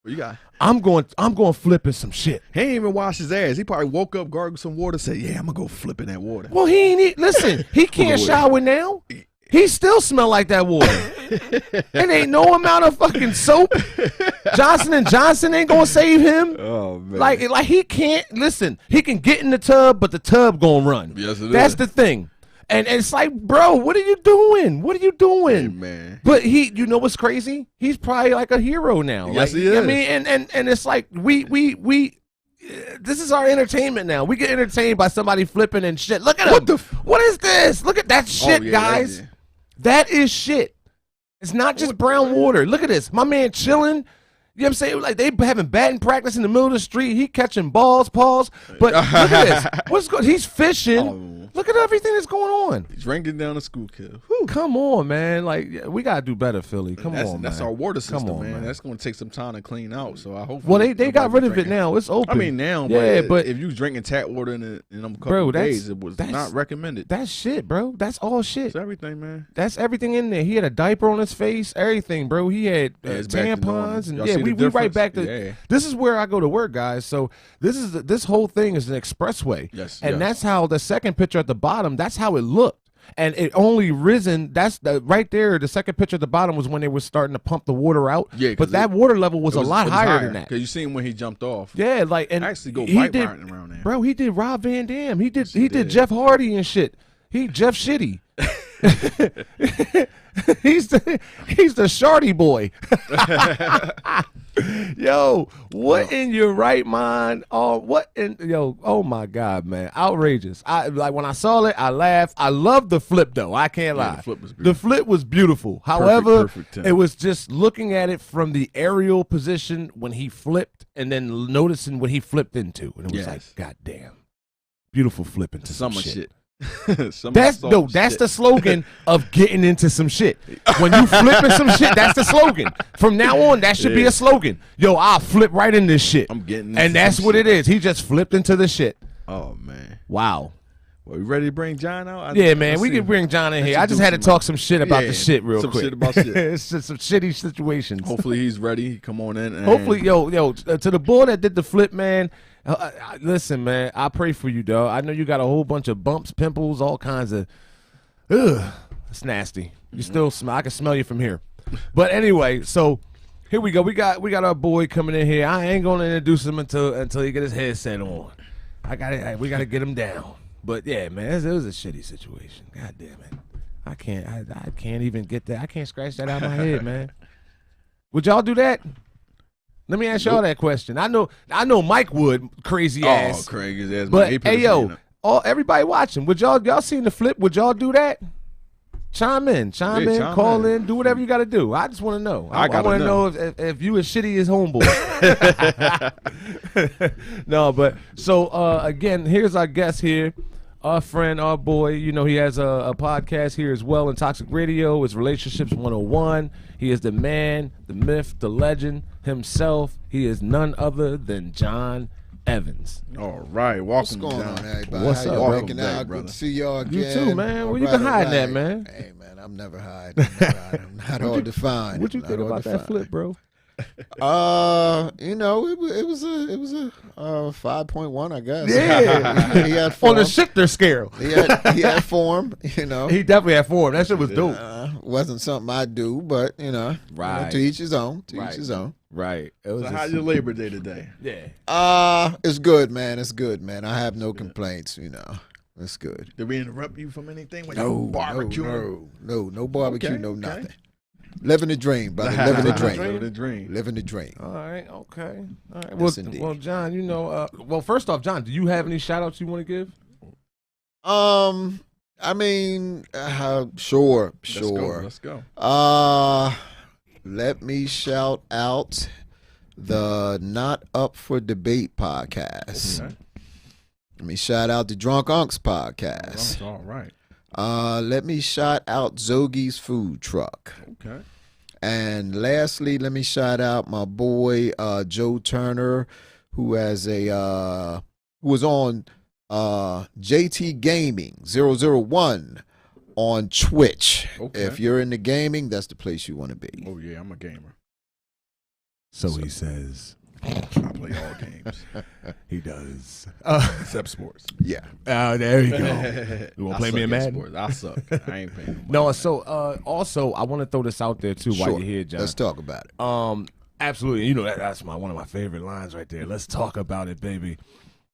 Speaker 6: What you got?
Speaker 5: I'm going flipping some shit.
Speaker 6: He ain't even wash his ass. He probably woke up, gargled some water, said, yeah, I'm going to go flip in that water.
Speaker 5: Well, listen, he can't shower now. He still smell like that water. It ain't no amount of fucking soap. Johnson & Johnson ain't gonna save him.
Speaker 6: Oh man.
Speaker 5: Like he can't listen. He can get in the tub, but the tub gonna run.
Speaker 6: Yes,
Speaker 5: That's the thing. And it's like, bro, what are you doing? What are you doing?
Speaker 6: Hey, man.
Speaker 5: But you know what's crazy? He's probably like a hero now.
Speaker 6: Yes,
Speaker 5: like,
Speaker 6: he is.
Speaker 5: I mean, and it's like we this is our entertainment now. We get entertained by somebody flipping and shit. Look at him. What is this? Look at that shit, guys. That is shit. It's not just brown water. Look at this. My man chilling. You know what I'm saying? Like they having batting practice in the middle of the street. He catching balls, paws. But look at this. He's fishing. Look at everything that's going on.
Speaker 6: He's drinking down the school kid.
Speaker 5: Come on, man. Like we gotta do better, Philly. Come on, man.
Speaker 6: That's our water system,
Speaker 5: Come on,
Speaker 6: man. That's going to take some time to clean out. So I hope.
Speaker 5: Well, they got rid of it now. It's open.
Speaker 6: I mean now, but if you drinking tap water in them couple of days, it was not recommended.
Speaker 5: That's shit, bro. That's all shit.
Speaker 6: It's everything, man.
Speaker 5: That's everything in there. He had a diaper on his face, everything, bro. He had tampons, and we right back to. This is where I go to work, guys. So this whole thing is an expressway.
Speaker 6: Yes,
Speaker 5: and that's how the second picture at the bottom. That's how it looked. And it only risen. That's right there. The second picture at the bottom was when they were starting to pump the water out. Yeah, but that water level was a lot higher than that.
Speaker 6: Because you seen when he jumped off.
Speaker 5: Yeah, like and
Speaker 6: actually go bike riding around there.
Speaker 5: Bro, he did Rob Van Dam. He did Jeff Hardy and shit. He Jeff Shitty. he's the Shardy boy. Yo, what in your right mind? Oh my God, man. Outrageous. Like when I saw it, I laughed. I loved the flip though. I can't lie.
Speaker 6: The flip was beautiful.
Speaker 5: The flip was beautiful. However,
Speaker 6: perfect
Speaker 5: it was just looking at it from the aerial position when he flipped and then noticing what he flipped into. And it was like, God damn. Beautiful flip into some shit. That's the slogan of getting into some shit. When you flipping some shit, that's the slogan. From now on, that should be a slogan. Yo, I'll flip right in this shit.
Speaker 6: I'm getting
Speaker 5: and that's what it is. He just flipped into the shit.
Speaker 6: Oh man.
Speaker 5: Wow.
Speaker 6: Well, we ready to bring John out?
Speaker 5: Yeah, man, we can bring John in here. I just had to talk some shit about the shit real quick.
Speaker 6: Some shit about shit.
Speaker 5: It's just some shitty situations.
Speaker 6: Hopefully he's ready. Come on in. And
Speaker 5: hopefully, to the boy that did the flip, man. Listen, man, I pray for you, dog. I know you got a whole bunch of bumps, pimples, all kinds of. Ugh, it's nasty. You still smell. I can smell you from here. But anyway, so here we go. We got our boy coming in here. I ain't gonna introduce him until he get his headset on. We gotta get him down. But yeah, man, it was a shitty situation. God damn it, I can't even get that. I can't scratch that out of my head, man. Would y'all do that? Let me ask y'all that question. I know Mike would, crazy ass.
Speaker 6: Oh, crazy ass.
Speaker 5: But hey, yo, everybody watching, would y'all seen the flip? Would y'all do that? Chime in, call in, do whatever you got to do. I just want to know. I want to know if you as shitty as homeboy. No, but so again, here's our guest here. Our friend, our boy, he has a podcast here as well in Toxic Radio. It's Relationships 101. He is the man, the myth, the legend himself. He is none other than John Evans.
Speaker 6: All right, welcome.
Speaker 4: What's going on, everybody?
Speaker 5: What's
Speaker 4: How
Speaker 5: up,
Speaker 4: y'all
Speaker 5: bro?
Speaker 4: making out? Good to see y'all again.
Speaker 5: You too, man. Where you been hiding at, man?
Speaker 4: Hey, man, I'm never hiding. I'm not hard to find.
Speaker 5: What you think about that flip, bro?
Speaker 4: It was a 5.1 I guess.
Speaker 5: Yeah,
Speaker 4: he had form.
Speaker 5: On the Schichter scale.
Speaker 4: He had form.
Speaker 5: He definitely had form. That shit was dope.
Speaker 4: Wasn't something I do, but
Speaker 5: right.
Speaker 4: To each his own.
Speaker 5: Right.
Speaker 6: So how's your Labor Day today?
Speaker 5: Yeah.
Speaker 4: It's good, man. It's good, man. I have no complaints. It's good.
Speaker 6: Did we interrupt you from anything?
Speaker 4: No barbecue. No barbecue. No nothing. Living the dream, brother. Living the dream.
Speaker 5: All right. Okay. All right.
Speaker 4: Yes,
Speaker 5: well, John, well, first off, John, do you have any shout outs you want to give?
Speaker 4: Sure.
Speaker 6: Let's go.
Speaker 4: Let me shout out the Not Up for Debate podcast.
Speaker 6: Okay.
Speaker 4: Let me shout out the Drunk Unks podcast.
Speaker 6: All right.
Speaker 4: Let me shout out Zogi's Food Truck.
Speaker 6: Okay.
Speaker 4: And lastly, let me shout out my boy Joe Turner, who was on JT Gaming 001 on Twitch.
Speaker 6: Okay.
Speaker 4: If you're into gaming, that's the place you want to be.
Speaker 6: Oh yeah, I'm a gamer.
Speaker 5: So he says.
Speaker 6: I play all games.
Speaker 5: He does.
Speaker 6: Except sports.
Speaker 4: Yeah.
Speaker 5: There you go. You want to play me in Madden?
Speaker 6: Sports. I suck. I ain't playing
Speaker 5: no, so also, I want to throw this out there, too, while you're here, John.
Speaker 4: Let's talk about it.
Speaker 5: Absolutely. That's one of my favorite lines right there. Let's talk about it, baby.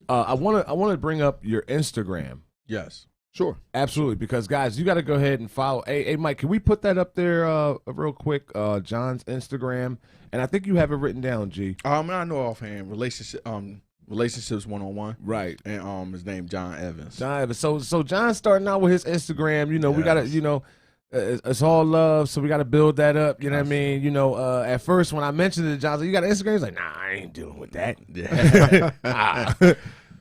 Speaker 5: I want to bring up your Instagram.
Speaker 6: Yes.
Speaker 4: Sure.
Speaker 5: Absolutely, because, guys, you got to go ahead and follow. Hey, Mike, can we put that up there real quick, John's Instagram? And I think you have it written down, G.
Speaker 6: I know offhand. Relationships 101.
Speaker 5: Right.
Speaker 6: And his name John Evans.
Speaker 5: John Evans. So John's starting out with his Instagram. We gotta, it's all love, so we gotta build that up. You know what I mean? At first when I mentioned it to John, I said, you got an Instagram? He's like, nah, I ain't dealing with that. Yeah.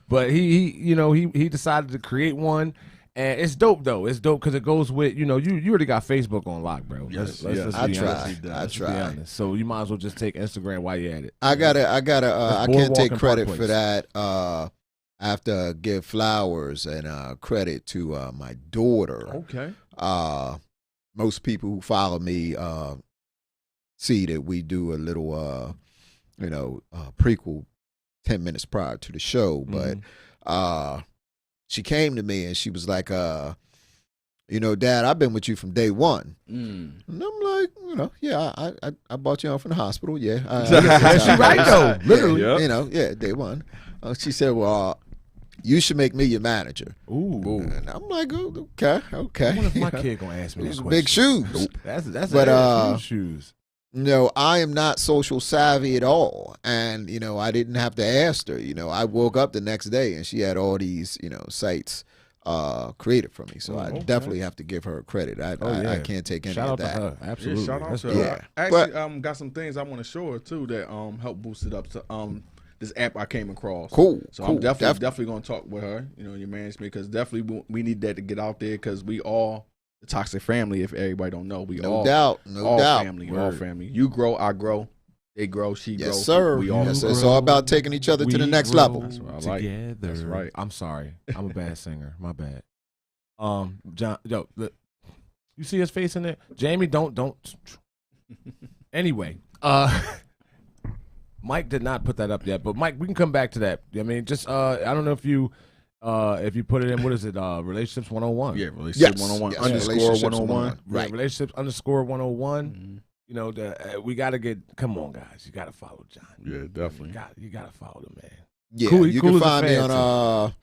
Speaker 5: But he decided to create one. And it's dope though. It's dope because it goes with you already got Facebook on lock, bro.
Speaker 6: Yes,
Speaker 4: I try.
Speaker 5: So you might as well just take Instagram while you're at it.
Speaker 4: I can't take credit for that. I have to give flowers and credit to my daughter.
Speaker 6: Okay.
Speaker 4: Most people who follow me see that we do a little prequel 10 minutes prior to the show, but she came to me and she was like, Dad, I've been with you from day one. And I'm like, I bought you on from the hospital. Yeah.
Speaker 5: She right though. Literally.
Speaker 4: Yep. Day one. She said, well, you should make me your manager.
Speaker 5: Ooh. And
Speaker 4: I'm like, okay.
Speaker 5: I wonder if my kid gonna ask me that question.
Speaker 4: Big shoes.
Speaker 5: Nope. That's
Speaker 4: huge
Speaker 5: shoes.
Speaker 4: No, I am not social savvy at all. And, I didn't have to ask her. I woke up the next day and she had all these, sites created for me. So I definitely have to give her credit. I can't take any of that.
Speaker 5: Shout out to her. Absolutely.
Speaker 6: Yeah, shout out to
Speaker 4: her.
Speaker 6: her. I actually got some things I want to show her too that help boost it up to this app I came across.
Speaker 4: Cool.
Speaker 6: So I'm definitely going to talk with her, your man's, because definitely we need that to get out there, because we all the toxic family. If everybody don't know, we
Speaker 4: no
Speaker 6: all
Speaker 4: doubt,
Speaker 6: family, all family. You grow, I grow, they grow, she grow.
Speaker 4: Yes, sir.
Speaker 6: We all
Speaker 4: it's all about taking each other to the next level.
Speaker 6: That's what I like.
Speaker 5: Together.
Speaker 6: That's right.
Speaker 5: I'm sorry. I'm a bad singer. My bad. John, look, you see his face in there? Jamie, don't. Anyway, Mike did not put that up yet, but Mike, we can come back to that. I mean, just I don't know if you put it in, what is it? Relationships 101.
Speaker 6: Yeah, relationships 101 underscore 101.
Speaker 5: Right, relationships underscore 101. Mm-hmm. We got to get. Come on, guys, you got to follow John.
Speaker 6: Yeah, definitely.
Speaker 5: You got to follow the man.
Speaker 4: Yeah,
Speaker 5: cool,
Speaker 4: you can find me on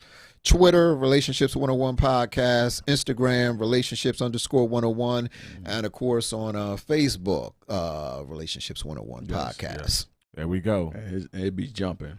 Speaker 4: Twitter, Relationships 101 Podcast, Instagram, Relationships _ 101, and of course on Facebook, Relationships 101 Podcast. Yes.
Speaker 5: There we go.
Speaker 6: It be jumping.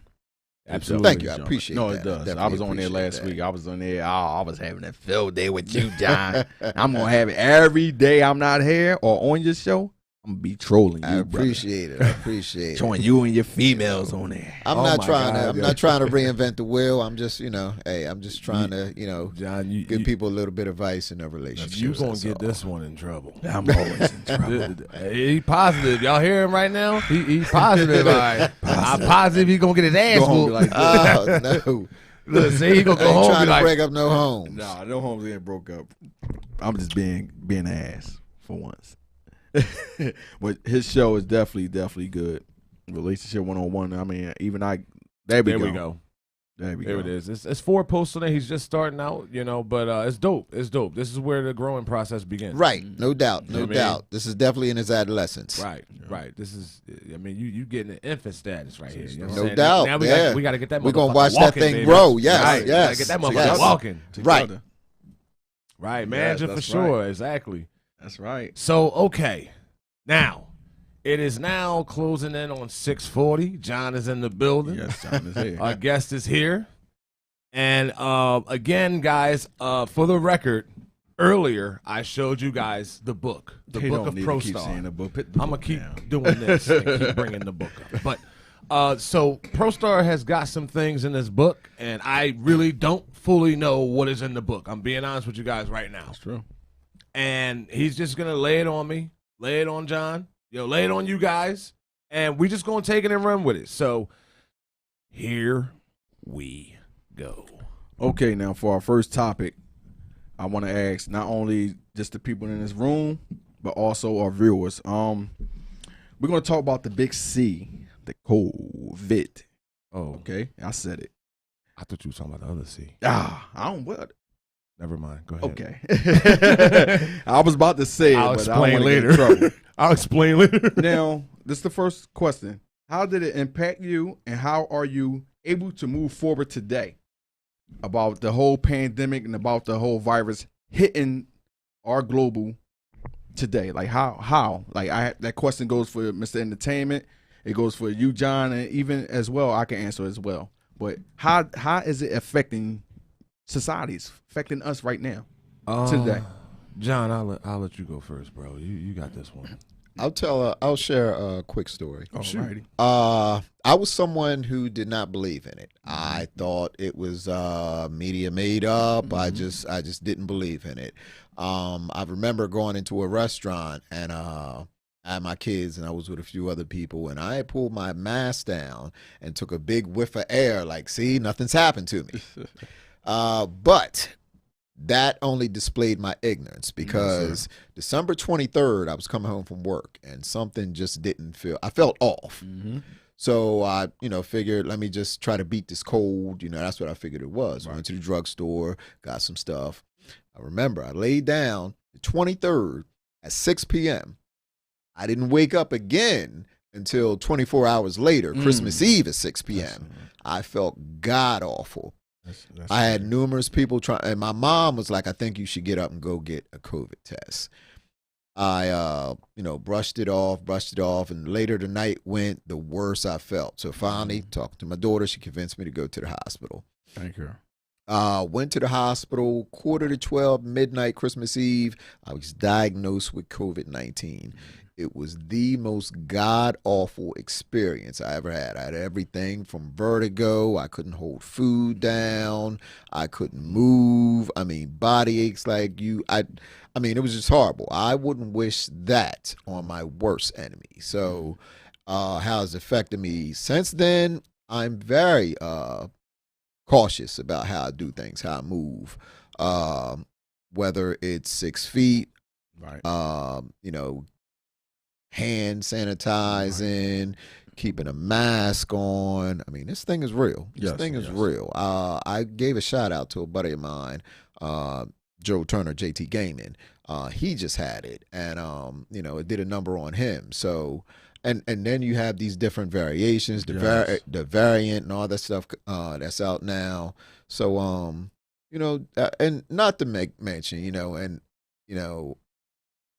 Speaker 5: Absolutely.
Speaker 4: Thank you. I appreciate that.
Speaker 6: It does. I was on there last week. I was on there. I was having a field day with you, John. I'm going to have it every day I'm not here or on your show. I'm going to be trolling you,
Speaker 4: I appreciate it. I appreciate it.
Speaker 6: Showing you and your females on there.
Speaker 4: I'm not trying to reinvent the wheel. I'm just, I'm just trying to,
Speaker 5: John,
Speaker 4: give people a little bit of advice in their relationship.
Speaker 5: You're going to get this one in trouble.
Speaker 6: I'm always in trouble.
Speaker 5: He positive. Y'all hear him right now? He positive. All right. I'm positive he's going to get his ass whooped.
Speaker 6: Like
Speaker 4: oh, no.
Speaker 5: Look, see, he going to go home
Speaker 4: trying to
Speaker 5: like,
Speaker 4: break up no homes.
Speaker 6: Nah, no homes getting broke up. I'm just being an ass for once. But his show is definitely good. Relationship 101. I mean, even there we go. There we go.
Speaker 5: It is. It's 4 posts on there. He's just starting out, but it's dope. It's dope. This is where the growing process begins.
Speaker 4: Right. No doubt. No doubt. This is definitely in his adolescence.
Speaker 5: Right. Right. This is, you getting an infant status right here. You know
Speaker 4: no doubt.
Speaker 5: Now we got to get that motherfucker
Speaker 4: We're going to watch
Speaker 5: walking,
Speaker 4: that thing
Speaker 5: baby.
Speaker 4: grow. Yes.
Speaker 5: Right.
Speaker 4: Yes.
Speaker 5: Gotta get that motherfucker walking.
Speaker 4: Right.
Speaker 5: Right. Manager for sure. Right. Exactly.
Speaker 6: That's right.
Speaker 5: So, okay. Now, it is now closing in on 6:40. John is in the building.
Speaker 6: Yes, John is here.
Speaker 5: Our guest is here. And again, guys, for the record, earlier I showed you guys the book, the book of ProStar. I'm going to keep doing this and keep bringing the book up. But so ProStar has got some things in this book, and I really don't fully know what is in the book. I'm being honest with you guys right now.
Speaker 6: That's true.
Speaker 5: And he's just going to lay it on me. Lay it on John, lay it on you guys, and we just gonna take it and run with it. So here we go.
Speaker 6: Okay, now for our first topic, I want to ask not only just the people in this room, but also our viewers. We're gonna talk about the big C, the COVID.
Speaker 5: Oh,
Speaker 6: okay, I said it.
Speaker 5: I thought you were talking about the other C.
Speaker 6: I don't what.
Speaker 5: Never mind. Go ahead.
Speaker 6: Okay. I was about to say it, but I don't want to get in trouble.
Speaker 5: I'll explain later.
Speaker 6: Now, this is the first question. How did it impact you, and how are you able to move forward today about the whole pandemic and about the whole virus hitting our global today? Like how? Like that question goes for Mr. Entertainment. It goes for you, John, and even as well, I can answer as well. But how is it affecting societies, affecting us right now, today?
Speaker 5: John, I'll let you go first, bro. You got this one.
Speaker 4: I'll share a quick story.
Speaker 6: Alrighty.
Speaker 4: I was someone who did not believe in it. I thought it was media made up. Mm-hmm. I just didn't believe in it. I remember going into a restaurant and I had my kids and I was with a few other people and I pulled my mask down and took a big whiff of air like, see, nothing's happened to me. But that only displayed my ignorance because December 23rd, I was coming home from work and something just didn't feel, I felt off. Mm-hmm. So I, figured, let me just try to beat this cold. That's what I figured it was. Right. Went to the drugstore, got some stuff. I remember I laid down the 23rd at 6 p.m. I didn't wake up again until 24 hours later, Christmas Eve at 6 p.m. I felt god awful. I had numerous people try, and my mom was like, I think you should get up and go get a COVID test. I brushed it off, and later the night went, the worse I felt. So finally, talked to my daughter. She convinced me to go to the hospital.
Speaker 6: Thank you.
Speaker 4: Went to the hospital 11:45 midnight, Christmas Eve. I was diagnosed with COVID-19. It was the most god-awful experience I ever had. I had everything from vertigo. I couldn't hold food down. I couldn't move. I mean, body aches like you. I mean, it was just horrible. I wouldn't wish that on my worst enemy. So how it's affected me since then, I'm very cautious about how I do things, how I move. Whether it's 6 feet,
Speaker 6: Right.
Speaker 4: Hand sanitizing, keeping a mask on. I mean, this thing is real. This thing is real. I gave a shout out to a buddy of mine, Joe Turner, JT Gaming. He just had it, and it did a number on him. So, and then you have these different variations, the variant and all that stuff that's out now. So, and not to make mention,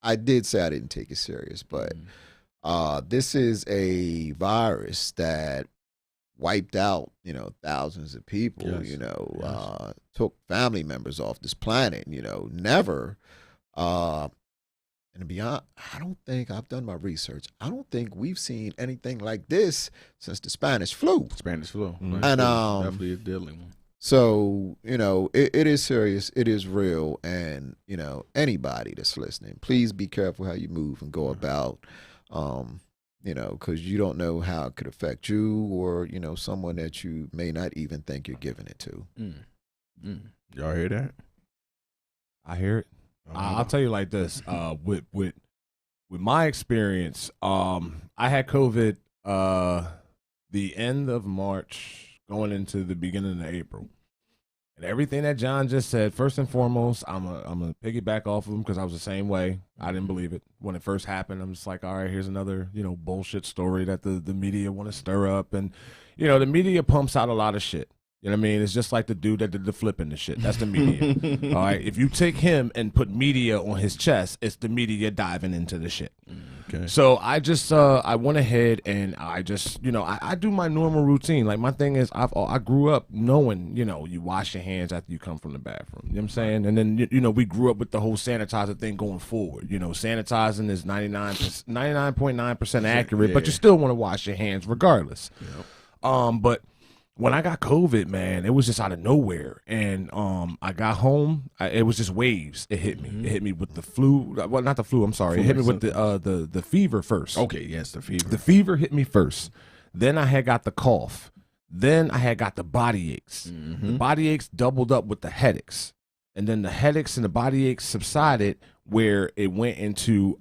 Speaker 4: I did say I didn't take it serious, but this is a virus that wiped out, thousands of people, took family members off this planet, never. And to be honest, I don't think, I've done my research, I don't think we've seen anything like this since the Spanish flu.
Speaker 6: Spanish flu.
Speaker 4: And
Speaker 6: definitely a deadly one.
Speaker 4: So, it is serious. It is real. And, anybody that's listening, please be careful how you move and go about, because you don't know how it could affect you or, someone that you may not even think you're giving it to.
Speaker 6: Y'all hear that?
Speaker 5: I hear it. I'll tell you like this. With my experience, I had COVID the end of March going into the beginning of April. And everything that John just said, first and foremost, I'm a piggyback off of him because I was the same way. I didn't believe it when it first happened. I'm just like, all right, here's another, bullshit story that the media want to stir up. And, the media pumps out a lot of shit. You know what I mean? It's just like the dude that did the flipping the shit. That's the media. All right? If you take him and put media on his chest, it's the media diving into the shit. Okay. So I just I went ahead and I just I do my normal routine. Like my thing is I grew up knowing you wash your hands after you come from the bathroom. You know what I'm saying? And then we grew up with the whole sanitizer thing going forward. Sanitizing is 99.9% accurate, but you still want to wash your hands regardless. Yep. But when I got COVID, man, it was just out of nowhere. And I got home. It was just waves. It hit me. It hit me with the flu. Well, not the flu. I'm sorry. It hit me with the fever first.
Speaker 6: Okay, yes, the fever.
Speaker 5: The fever hit me first. Then I had got the cough. Then I had got the body aches. The body aches doubled up with the headaches. And then the headaches and the body aches subsided where it went into,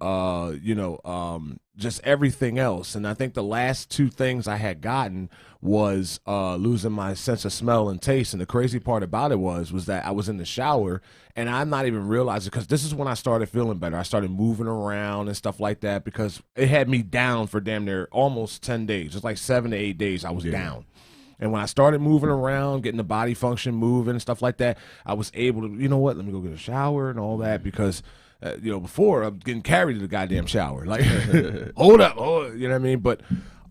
Speaker 5: just everything else. And I think the last two things I had gotten was losing my sense of smell and taste. And the crazy part about it was that I was in the shower and I'm not even realizing, because this is when I started feeling better. I started moving around and stuff like that because it had me down for damn near almost 10 days. It's like 7 to 8 days I was down. And when I started moving around, getting the body function moving and stuff like that, I was able to, let me go get a shower and all that because, before I'm getting carried to the goddamn shower. Like, hold up, you know what I mean? But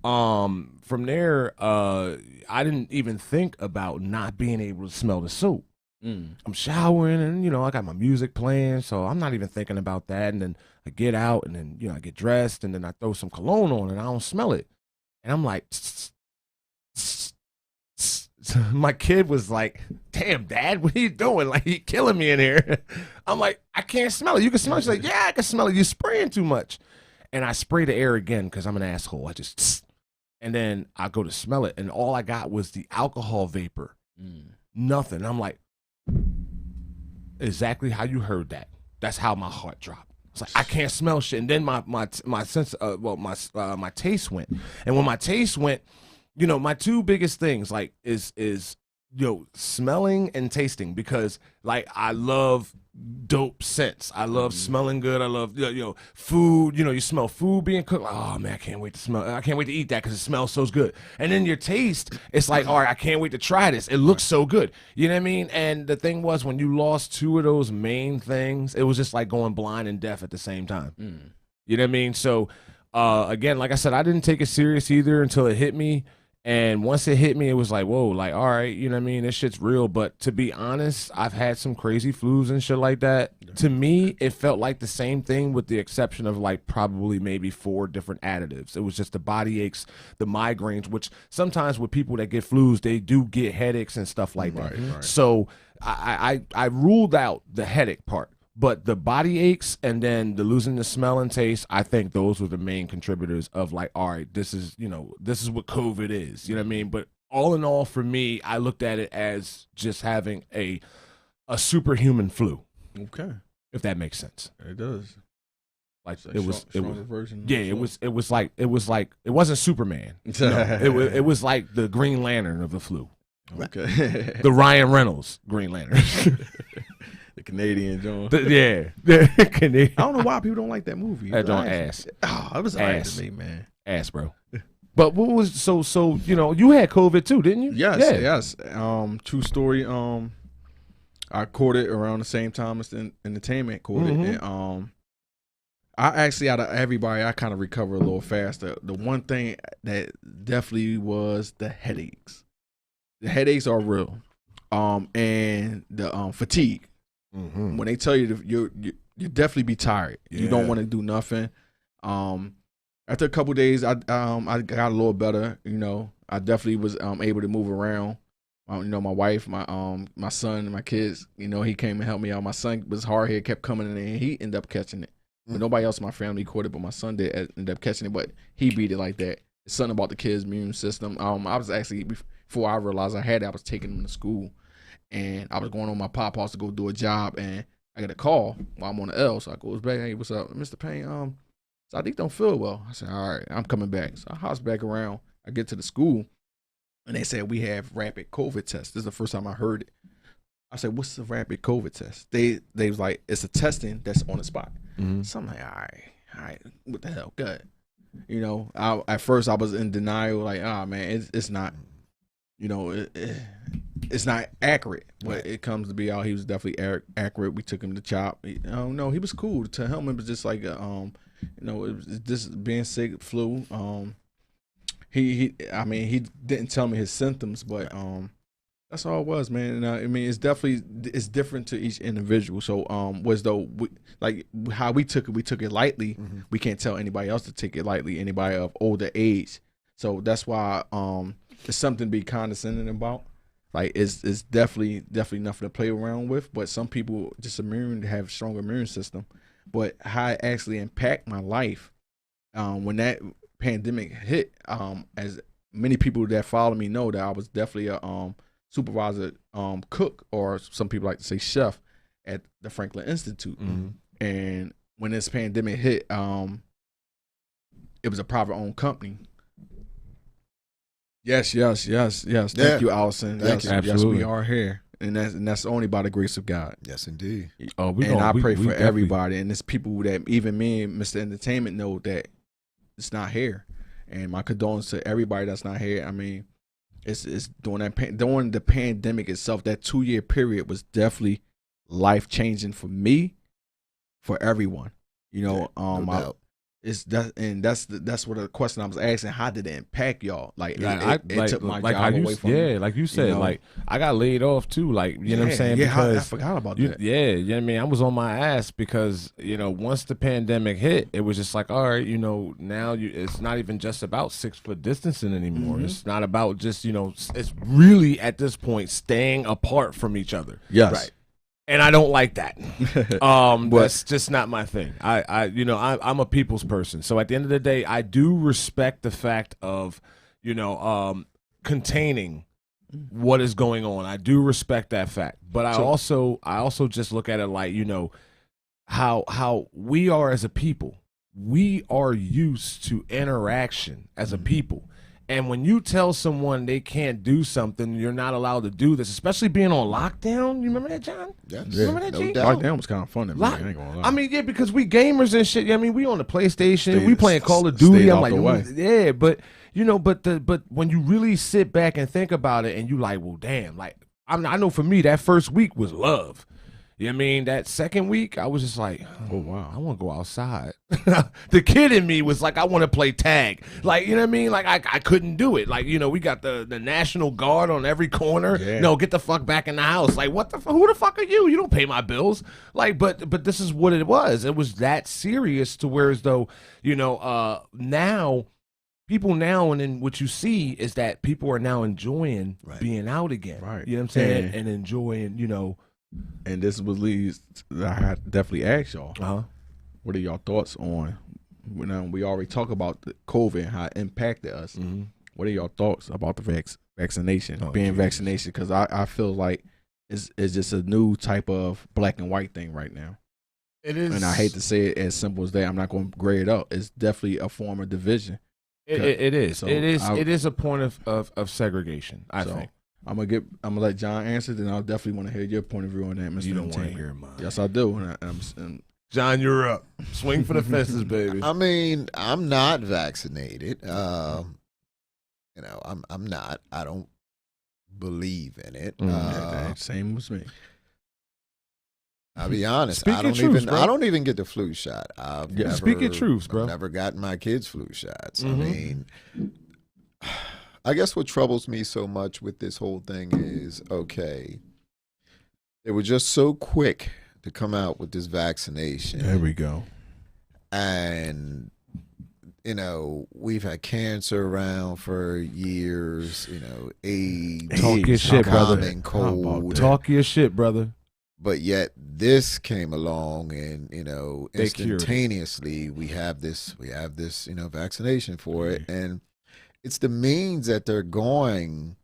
Speaker 5: from there, I didn't even think about not being able to smell the soap. I'm showering and, I got my music playing, so I'm not even thinking about that. And then I get out and then, I get dressed and then I throw some cologne on and I don't smell it. And I'm like, my kid was like, damn, Dad, what are you doing? Like, you killing me in here. I'm like, I can't smell it. You can smell it. She's like, yeah, I can smell it. You're spraying too much. And I spray the air again because I'm an asshole. I just, and then I go to smell it. And all I got was the alcohol vapor. Nothing. I'm like, exactly how you heard that. That's how my heart dropped. It's like, I can't smell shit. And then my sense, my taste went. And when my taste went, my two biggest things, like, is smelling and tasting, because like I love dope scents. I love smelling good. I love food. You smell food being cooked. Like, oh man, I can't wait to eat that because it smells so good. And then your taste, it's like, all right, I can't wait to try this. It looks so good. You know what I mean? And the thing was, when you lost two of those main things, it was just like going blind and deaf at the same time. You know what I mean? So again, like I said, I didn't take it serious either until it hit me. And once it hit me, it was like, whoa, like, all right, you know what I mean? This shit's real. But to be honest, I've had some crazy flus and shit like that. To me, it felt like the same thing with the exception of like probably maybe 4 different additives. It was just the body aches, the migraines, which sometimes with people that get flus, they do get headaches and stuff like that. Right. So I ruled out the headache part. But the body aches and then the losing the smell and taste, I think those were the main contributors of like, all right, this is what COVID is. You know what I mean? But all in all, for me, I looked at it as just having a superhuman flu.
Speaker 6: Okay.
Speaker 5: If that makes sense.
Speaker 6: It does.
Speaker 5: Like
Speaker 6: So
Speaker 5: it was
Speaker 6: version.
Speaker 5: Yeah, it was like it wasn't Superman. No, it was like the Green Lantern of the flu.
Speaker 6: Okay.
Speaker 5: The Ryan Reynolds Green Lantern.
Speaker 6: The Canadian John.
Speaker 5: Canadian.
Speaker 6: I don't know why people don't like that movie.
Speaker 5: That John ass.
Speaker 6: Oh, it was ass to me, man.
Speaker 5: Ass, bro. But what was so you had COVID too, didn't you?
Speaker 6: Yes. True story. I caught it around the same time as the entertainment caught it. And, I actually, out of everybody, I kind of recover a little faster. The one thing that definitely was the headaches. The headaches are real. And the fatigue. When they tell you you definitely be tired. You don't want to do nothing. After a couple days, I got a little better. I definitely was able to move around. My wife, my son, and my kids. He came and helped me out. My son was hard head, kept coming in, and he ended up catching it. But nobody else in my family caught it, but my son did end up catching it. But he beat it like that. It's something about the kid's immune system. I was actually, before I realized I had it, I was taking him to school. And I was going on my pop house to go do a job, and I got a call while I'm on the L. So I goes back, hey, what's up, Mr. Payne? Sadiq don't feel well. I said, all right, I'm coming back. So I house back around. I get to the school, and they said we have rapid COVID tests. This is the first time I heard it. I said, what's the rapid COVID test? They was like, it's a testing that's on the spot. So I'm like, all right, what the hell, good. At first I was in denial, like, man, it's not. It's not accurate, but it comes to be out. He was definitely accurate. We took him to CHOP. No, he was cool. To him, it was just like, it was just being sick, flu. He didn't tell me his symptoms, but that's all it was, man. And it's different to each individual. So like how we took it lightly. We can't tell anybody else to take it lightly. Anybody of older age. So that's why it's something to be condescending about. Like it's definitely nothing to play around with. But some people just have stronger immune system. But how it actually impact my life when that pandemic hit, as many people that follow me know that I was definitely a supervisor, cook, or some people like to say chef at the Franklin Institute. And when this pandemic hit, it was a private owned company. Yes. Thank you, Allison.
Speaker 4: Thank you.
Speaker 6: Yes, we are here, and that's only by the grace of God.
Speaker 4: Yes, indeed.
Speaker 6: I pray for everybody, and it's people that even me and Mr. Entertainment know that it's not here, and my condolences to everybody that's not here. I mean, it's during the pandemic itself. That 2-year period was definitely life changing for me, for everyone. No doubt. That's what the question I was asking. How did it impact y'all? Like it took my job away from me.
Speaker 5: Yeah, like you said, like I got laid off too. Like you know what I'm saying?
Speaker 6: Yeah,
Speaker 5: because
Speaker 6: I forgot about that.
Speaker 5: Yeah, you know what I mean? I was on my ass because once the pandemic hit, it was just like, all right, now it's not even just about 6-foot distancing anymore. It's not about just it's really at this point staying apart from each other.
Speaker 6: Yes.
Speaker 5: Right. And I don't like that. That's just not my thing. I'm a people's person. So at the end of the day, I do respect the fact of, containing what is going on. I do respect that fact. But I also just look at it like, how we are as a people. We are used to interaction as a people. And when you tell someone they can't do something, you're not allowed to do this, especially being on lockdown. You remember that, John?
Speaker 4: Yes.
Speaker 5: You remember that,
Speaker 4: No
Speaker 5: G?
Speaker 4: doubt.
Speaker 6: Lockdown was kind of fun to me. I ain't gonna lie.
Speaker 5: I mean, yeah, because we gamers and shit. I mean, we on the PlayStation,
Speaker 6: Stayed-
Speaker 5: we playing Call of
Speaker 6: stayed
Speaker 5: Duty. I'm
Speaker 6: out
Speaker 5: like,
Speaker 6: the way.
Speaker 5: yeah, but you know, but when you really sit back and think about it, and you like, well, damn, like I know for me that first week was love. You know what I mean? That second week, I was just like,
Speaker 6: Oh wow.
Speaker 5: I want to go outside. The kid in me was like, I want to play tag. Like, you know what I mean? Like, I couldn't do it. Like, you know, we got the National Guard on every corner.
Speaker 6: Yeah.
Speaker 5: No, get the fuck back in the house. Like, what the fuck? Who the fuck are you? You don't pay my bills. Like, but this is what it was. It was that serious to where as though, you know, now, people now, and then what you see is that people are now enjoying being out again.
Speaker 6: Right.
Speaker 5: You know what I'm saying? And enjoying, you know.
Speaker 6: And this was leads. I had to definitely ask y'all.
Speaker 5: Uh-huh.
Speaker 6: What are y'all thoughts on? We already talked about the COVID and how it impacted us.
Speaker 5: Mm-hmm.
Speaker 6: What are y'all thoughts about the vaccination, being vaccinated? Because I feel like it's just a new type of black and white thing right now.
Speaker 5: It is.
Speaker 6: And I hate to say it as simple as that. I'm not going to grade it up. It's definitely a form of division.
Speaker 5: It is.
Speaker 6: So
Speaker 5: it is a point of segregation, I think.
Speaker 6: I'm gonna let John answer, then I'll definitely want to hear your point of view on that, Mr.
Speaker 5: You don't want to
Speaker 6: Entertainment.
Speaker 5: hear mine.
Speaker 6: Yes, I do. And
Speaker 5: John, you're up. Swing for the fences, baby.
Speaker 4: I mean, I'm not vaccinated. You know, I'm not. I don't believe in it.
Speaker 6: same as me.
Speaker 4: I'll be honest.
Speaker 5: Speak
Speaker 4: I
Speaker 5: your
Speaker 4: don't
Speaker 5: truths,
Speaker 4: even.
Speaker 5: bro.
Speaker 4: I don't even get the flu shot.
Speaker 5: Speak your truths, bro.
Speaker 4: I've never gotten my kids flu shots.
Speaker 5: Mhm.
Speaker 4: I mean, I guess what troubles me so much with this whole thing is, okay, they were just so quick to come out with this vaccination.
Speaker 5: There we go.
Speaker 4: And, you know, we've had cancer around for years, you know, AIDS,
Speaker 5: Talk your shit, brother.
Speaker 4: common cold.
Speaker 5: Talk your shit, brother.
Speaker 4: But yet this came along and, you know,
Speaker 5: They cured it.
Speaker 4: instantaneously we have this, you know, vaccination for it. And it's the means that they're going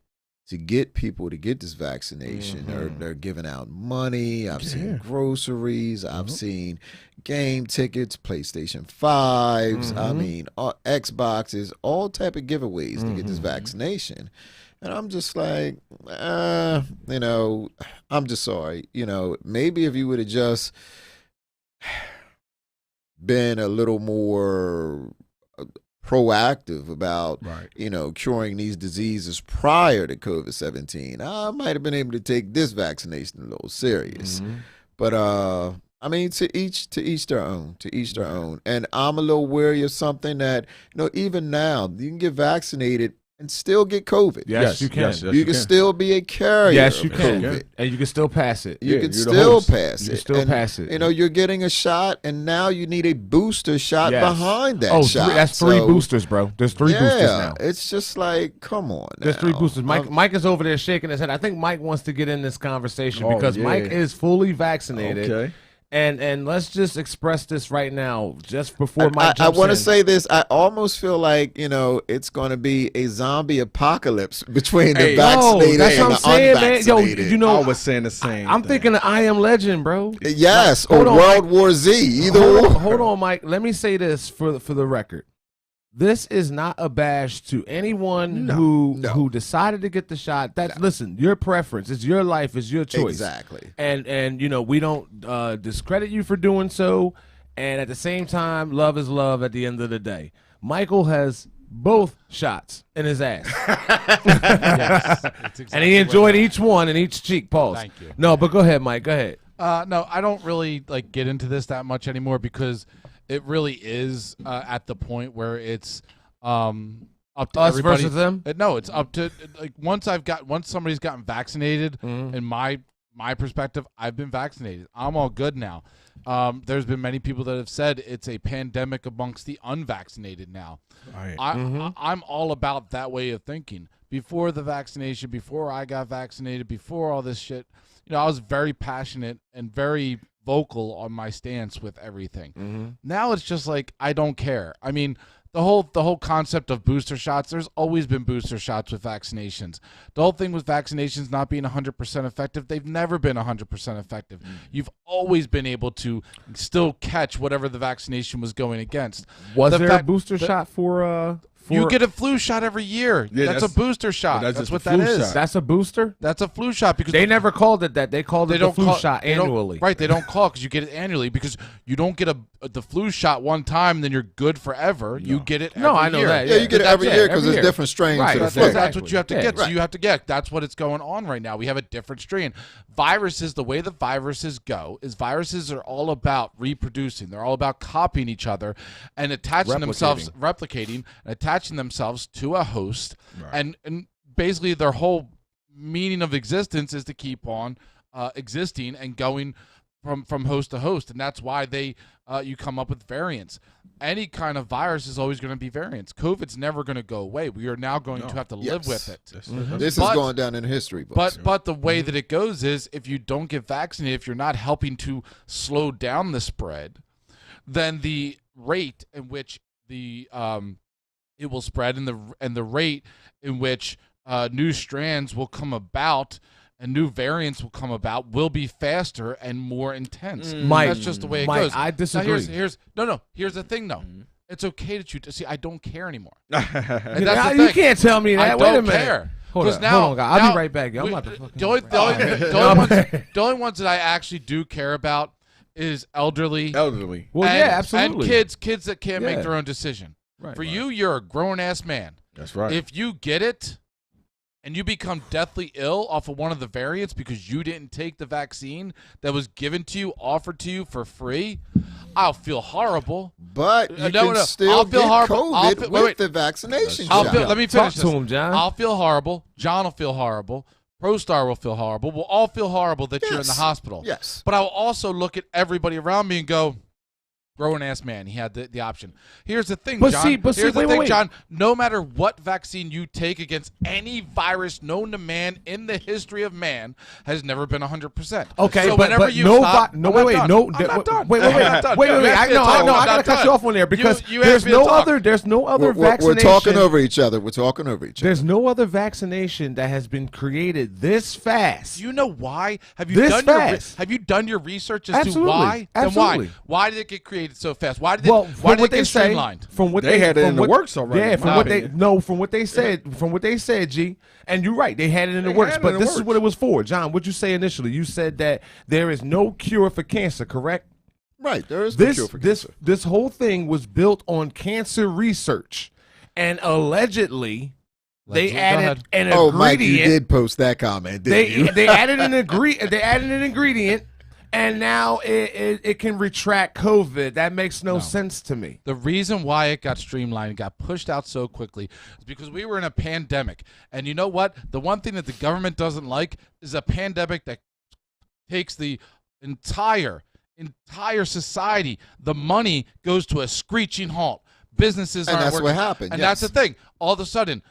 Speaker 4: to get people to get this vaccination. They're giving out money. I've seen groceries. I've seen game tickets, PlayStation 5s. I mean, Xboxes, all type of giveaways to get this vaccination. And I'm just like, you know, I'm just sorry. You know, maybe if you would have just been a little more proactive about, you know, curing these diseases prior to COVID-19, I might have been able to take this vaccination a little serious. But I mean, to each their own. And I'm a little wary of something that, you know, even now you can get vaccinated and still get COVID.
Speaker 5: Yes, you can.
Speaker 6: Yes,
Speaker 4: you can still be a carrier.
Speaker 5: Yes, you
Speaker 4: of
Speaker 5: can.
Speaker 4: COVID.
Speaker 5: And you can still pass it.
Speaker 4: You can
Speaker 6: you're the
Speaker 4: still
Speaker 6: host.
Speaker 4: pass it.
Speaker 5: You can still pass it.
Speaker 4: You know, you're getting a shot, and now you need a booster shot behind that shot.
Speaker 5: That's three
Speaker 4: So,
Speaker 5: boosters, bro. There's three boosters now.
Speaker 4: It's just like, come on.
Speaker 5: There's three
Speaker 4: now.
Speaker 5: boosters. Mike is over there shaking his head. I think Mike wants to get in this conversation because Mike is fully vaccinated.
Speaker 6: Okay.
Speaker 5: And let's just express this right now, just before Mike
Speaker 4: I
Speaker 5: jumps
Speaker 4: want to
Speaker 5: in.
Speaker 4: say this. I almost feel like, you know, it's going to be a zombie apocalypse between the vaccinated
Speaker 5: that's
Speaker 4: and
Speaker 5: what I'm
Speaker 4: the
Speaker 5: saying, man. Yo,
Speaker 4: unvaccinated.
Speaker 5: you know,
Speaker 6: I was saying the same.
Speaker 5: I'm thinking of I Am Legend, bro.
Speaker 4: Yes,
Speaker 5: Hold
Speaker 4: or
Speaker 5: on,
Speaker 4: World
Speaker 5: Mike.
Speaker 4: War Z. Either
Speaker 5: Hold on,
Speaker 4: or.
Speaker 5: hold on, Mike. Let me say this for the record. This is not a bash to anyone who decided to get the shot. Listen, your preference. It's your life. It's your choice.
Speaker 4: Exactly.
Speaker 5: And you know, we don't discredit you for doing so. And at the same time, love is love at the end of the day. Michael has both shots in his ass.
Speaker 7: Yes, it's exactly
Speaker 5: And he enjoyed
Speaker 7: right.
Speaker 5: each one in each cheek. Pause.
Speaker 7: Thank you.
Speaker 5: No, but go ahead, Mike. Go ahead.
Speaker 7: No, I don't really like get into this that much anymore because it really is at the point where it's up to
Speaker 5: Us
Speaker 7: everybody.
Speaker 5: versus them?
Speaker 7: No, it's up to like once somebody's gotten vaccinated. In my perspective, I've been vaccinated. I'm all good now. There's been many people that have said it's a pandemic amongst the unvaccinated now.
Speaker 6: Right.
Speaker 7: I'm all about that way of thinking. Before the vaccination, before I got vaccinated, before all this shit, you know, I was very passionate and very vocal on my stance with everything. Now it's just like I don't care. I mean, the whole concept of booster shots, there's always been booster shots with vaccinations. The whole thing with vaccinations not being 100% effective, they've never been 100% effective. You've always been able to still catch whatever the vaccination was going against.
Speaker 5: Was
Speaker 7: The
Speaker 5: there a
Speaker 7: fact-
Speaker 5: booster shot for
Speaker 7: You get a flu shot every year.
Speaker 6: Yeah,
Speaker 7: that's a booster shot.
Speaker 6: that's
Speaker 7: That's
Speaker 6: just
Speaker 7: what
Speaker 6: a
Speaker 7: that
Speaker 6: flu
Speaker 7: is.
Speaker 6: shot.
Speaker 5: That's a booster?
Speaker 7: That's a flu shot because
Speaker 5: They never called it that. They called it the flu shot annually.
Speaker 7: Right, they don't call it because you get it annually because you don't get the flu shot one time and then you're good forever. You get it every year.
Speaker 5: I know that.
Speaker 4: Yeah, you get it every year because there's different strains
Speaker 5: Right,
Speaker 4: to the
Speaker 5: that's
Speaker 4: flu.
Speaker 5: exactly.
Speaker 7: That's what you have to get. So you have to get. That's what it's going on right now. We have a different strain. Viruses, the way the viruses go is viruses are all about reproducing. They're all about copying each other and attaching themselves, replicating, and attaching themselves to a host. And basically their whole meaning of existence is to keep on existing and going from host to host. And that's why you come up with variants. Any kind of virus is always going to be variants. COVID's never going to go away. We are now going to have to live with it.
Speaker 4: This is going down in history books.
Speaker 7: But the way that it goes is if you don't get vaccinated, if you're not helping to slow down the spread, then the rate in which it will spread and the rate in which new strands will come about and new variants will come about will be faster and more intense.
Speaker 5: Mike,
Speaker 7: that's just the way it
Speaker 5: Mike,
Speaker 7: goes.
Speaker 5: I disagree.
Speaker 7: Now here's the thing though. It's okay that you see. I don't care anymore.
Speaker 5: And
Speaker 7: that's
Speaker 5: now,
Speaker 7: the
Speaker 5: you
Speaker 7: thing.
Speaker 5: can't tell me that.
Speaker 7: I
Speaker 5: Wait a
Speaker 7: don't
Speaker 5: minute.
Speaker 7: care.
Speaker 5: Hold on, guys. I'll be right back. I'm about to fucking
Speaker 7: the only ones that I actually do care about is elderly.
Speaker 5: Well, yeah, absolutely.
Speaker 7: And kids that can't make their own decision.
Speaker 5: Right,
Speaker 7: For you, you're a grown-ass man.
Speaker 6: That's right.
Speaker 7: If you get it and you become deathly ill off of one of the variants because you didn't take the vaccine that was given to you, offered to you for free, I'll feel horrible.
Speaker 4: But you can still get COVID with the vaccination shot.
Speaker 7: Let me finish
Speaker 5: Talk to him, John.
Speaker 7: I'll feel horrible. John will feel horrible. ProStar will feel horrible. We'll all feel horrible that you're in the hospital.
Speaker 4: Yes.
Speaker 7: But I will also look at everybody around me and go, grown-ass man. He had the option. Here's the thing, John. John. No matter what vaccine you take against any virus known to man in the history of man has never been 100%.
Speaker 5: Okay,
Speaker 7: so
Speaker 5: but
Speaker 7: whenever
Speaker 5: Wait,
Speaker 7: I gotta
Speaker 5: cut you off on there because there's no other vaccination.
Speaker 4: We're talking over each other.
Speaker 5: There's no other vaccination that has been created this fast.
Speaker 7: Do you know why? Have you done your research as to why?
Speaker 5: Absolutely.
Speaker 7: Then why? Why did it get created so fast? Why did it get streamlined?
Speaker 5: From what
Speaker 6: they had it in the works already.
Speaker 5: Yeah, from what they said, G. And you're right, they had it in the works. But this is what it was for, John. What'd you say initially? You said that there is no cure for cancer, correct?
Speaker 4: Right, there is no cure for cancer.
Speaker 5: This whole thing was built on cancer research, and allegedly. They added an ingredient.
Speaker 4: Oh, Mike, you did post that comment, didn't you?
Speaker 5: They added an ingredient. And now it can retract COVID. That makes no sense to me.
Speaker 7: The reason why it got streamlined and got pushed out so quickly is because we were in a pandemic. And you know what? The one thing that the government doesn't like is a pandemic that takes the entire society. The money goes to a screeching halt. Businesses aren't working.
Speaker 4: And that's what happened.
Speaker 7: And that's the thing. All of a sudden,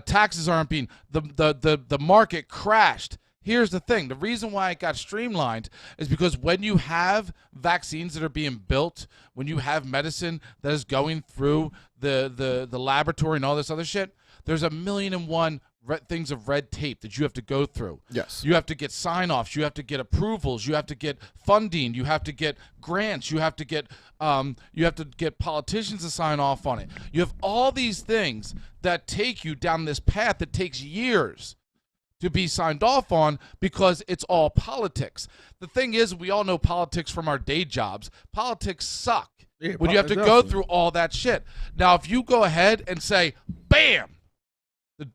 Speaker 7: taxes aren't being the market crashed. Here's the thing. The reason why it got streamlined is because when you have vaccines that are being built, when you have medicine that is going through the laboratory and all this other shit, there's 1,000,001 things of red tape that you have to go through.
Speaker 4: Yes.
Speaker 7: You have to get sign-offs. You have to get approvals. You have to get funding. You have to get grants. You have to get politicians to sign off on it. You have all these things that take you down this path that takes years to be signed off on because it's all politics. The thing is, we all know politics from our day jobs. Politics suck when you have to go through all that shit. Now, if you go ahead and say, bam,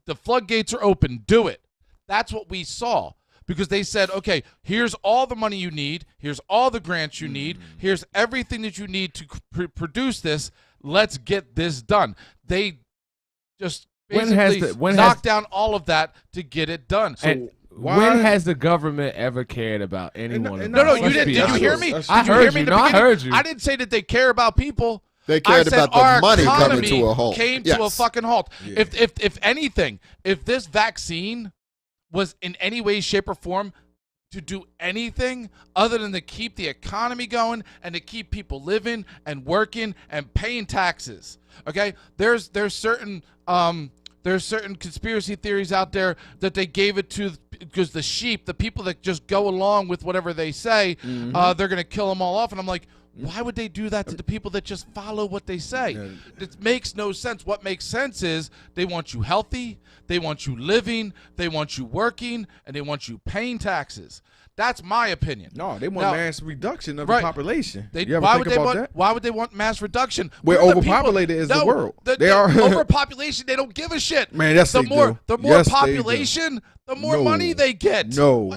Speaker 7: the floodgates are open, do it. That's what we saw because they said, okay, here's all the money you need. Here's all the grants you need. Here's everything that you need to produce this. Let's get this done. They just basically knock down all of that to get it done.
Speaker 5: So when has the government ever cared about anyone?
Speaker 7: No, you didn't. Did you hear me?
Speaker 5: I heard you. I heard you.
Speaker 7: I didn't say that they care about people.
Speaker 4: They cared about the money coming to a halt.
Speaker 7: Came to a fucking halt. Yeah. If anything, if this vaccine was in any way, shape, or form to do anything other than to keep the economy going and to keep people living and working and paying taxes, okay? There's certain conspiracy theories out there that they gave it to because the sheep, the people that just go along with whatever they say, they're going to kill them all off. And I'm like, Why would they do that to the people that just follow what they say? It makes no sense. What makes sense is they want you healthy, they want you living, they want you working, and they want you paying taxes. That's my opinion.
Speaker 6: No, they want mass reduction of the population.
Speaker 7: Why would they want mass reduction?
Speaker 6: Where overpopulated is the world.
Speaker 7: They are overpopulation. They don't give a shit.
Speaker 6: Man, yes,
Speaker 7: the more population, the more money they get.
Speaker 6: No,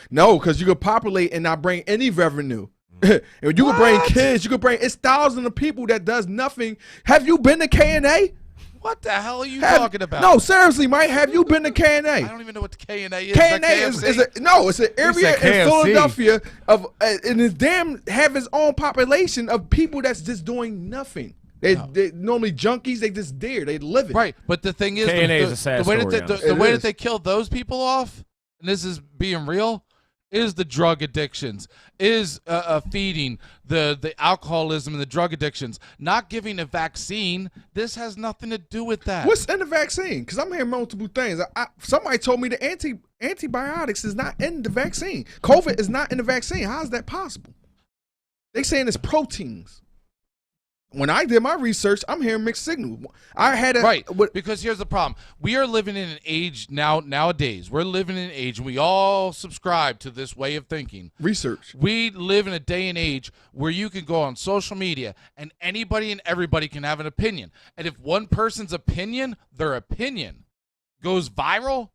Speaker 6: because you could populate and not bring any revenue. You could bring kids. You could bring. It's thousands of people that does nothing. Have you been to K&A?
Speaker 7: What the hell are you talking about?
Speaker 6: No, seriously, Mike. Have you been to K&A?
Speaker 7: I don't even know what the K&A is.
Speaker 6: K&A is it's an area in Philadelphia and it's have its own population of people that's just doing nothing. They normally junkies. They just there. They live it.
Speaker 7: Right, but the thing is,
Speaker 5: K&A is a sad story.
Speaker 7: The way that they killed those people off, and this is being real, is the drug addictions, is feeding the alcoholism and the drug addictions. Not giving a vaccine, this has nothing to do with that.
Speaker 6: What's in the vaccine? Because I'm hearing multiple things. Somebody told me the antibiotics is not in the vaccine. COVID is not in the vaccine. How is that possible? They saying it's proteins. When I did my research, I'm hearing mixed signals. I had
Speaker 7: because here's the problem. We are living in an age nowadays. We're living in an age, and we all subscribe to this way of thinking.
Speaker 6: Research.
Speaker 7: We live in a day and age where you can go on social media, and anybody and everybody can have an opinion. And if one person's opinion, their opinion, goes viral,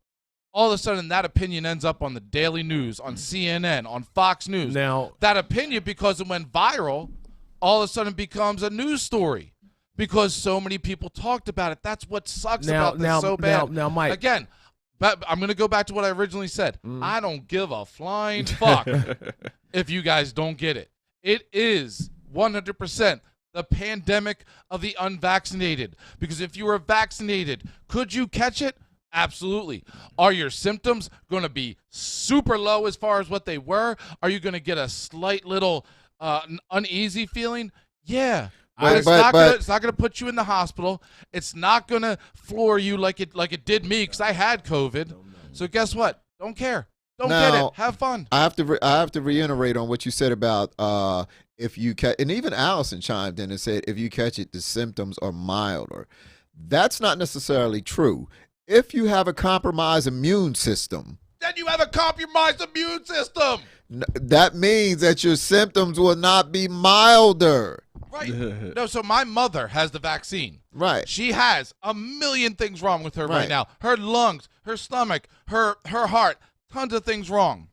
Speaker 7: all of a sudden that opinion ends up on the Daily News, on CNN, on Fox News.
Speaker 5: Now,
Speaker 7: that opinion, because it went viral, all of a sudden becomes a news story because so many people talked about it. That's what sucks about this so bad.
Speaker 5: Now, Mike.
Speaker 7: Again, but I'm going to go back to what I originally said. I don't give a flying fuck if you guys don't get it. It is 100% the pandemic of the unvaccinated. Because if you were vaccinated, could you catch it? Absolutely. Are your symptoms going to be super low as far as what they were? Are you going to get a slight little uneasy feeling? Yeah. But it's not going to put you in the hospital. It's not going to floor you like it did me, because I had COVID. So guess what? Don't care. Don't get it. Have fun.
Speaker 4: I have to reiterate on what you said about if you catch, and even Allison chimed in and said if you catch it, the symptoms are milder. That's not necessarily true. If you have a compromised immune system,
Speaker 7: then you have a compromised immune system.
Speaker 4: That means that your symptoms will not be milder.
Speaker 7: Right. No, so my mother has the vaccine.
Speaker 4: Right.
Speaker 7: She has a million things wrong with her right now. Her lungs, her stomach, her heart, tons of things wrong.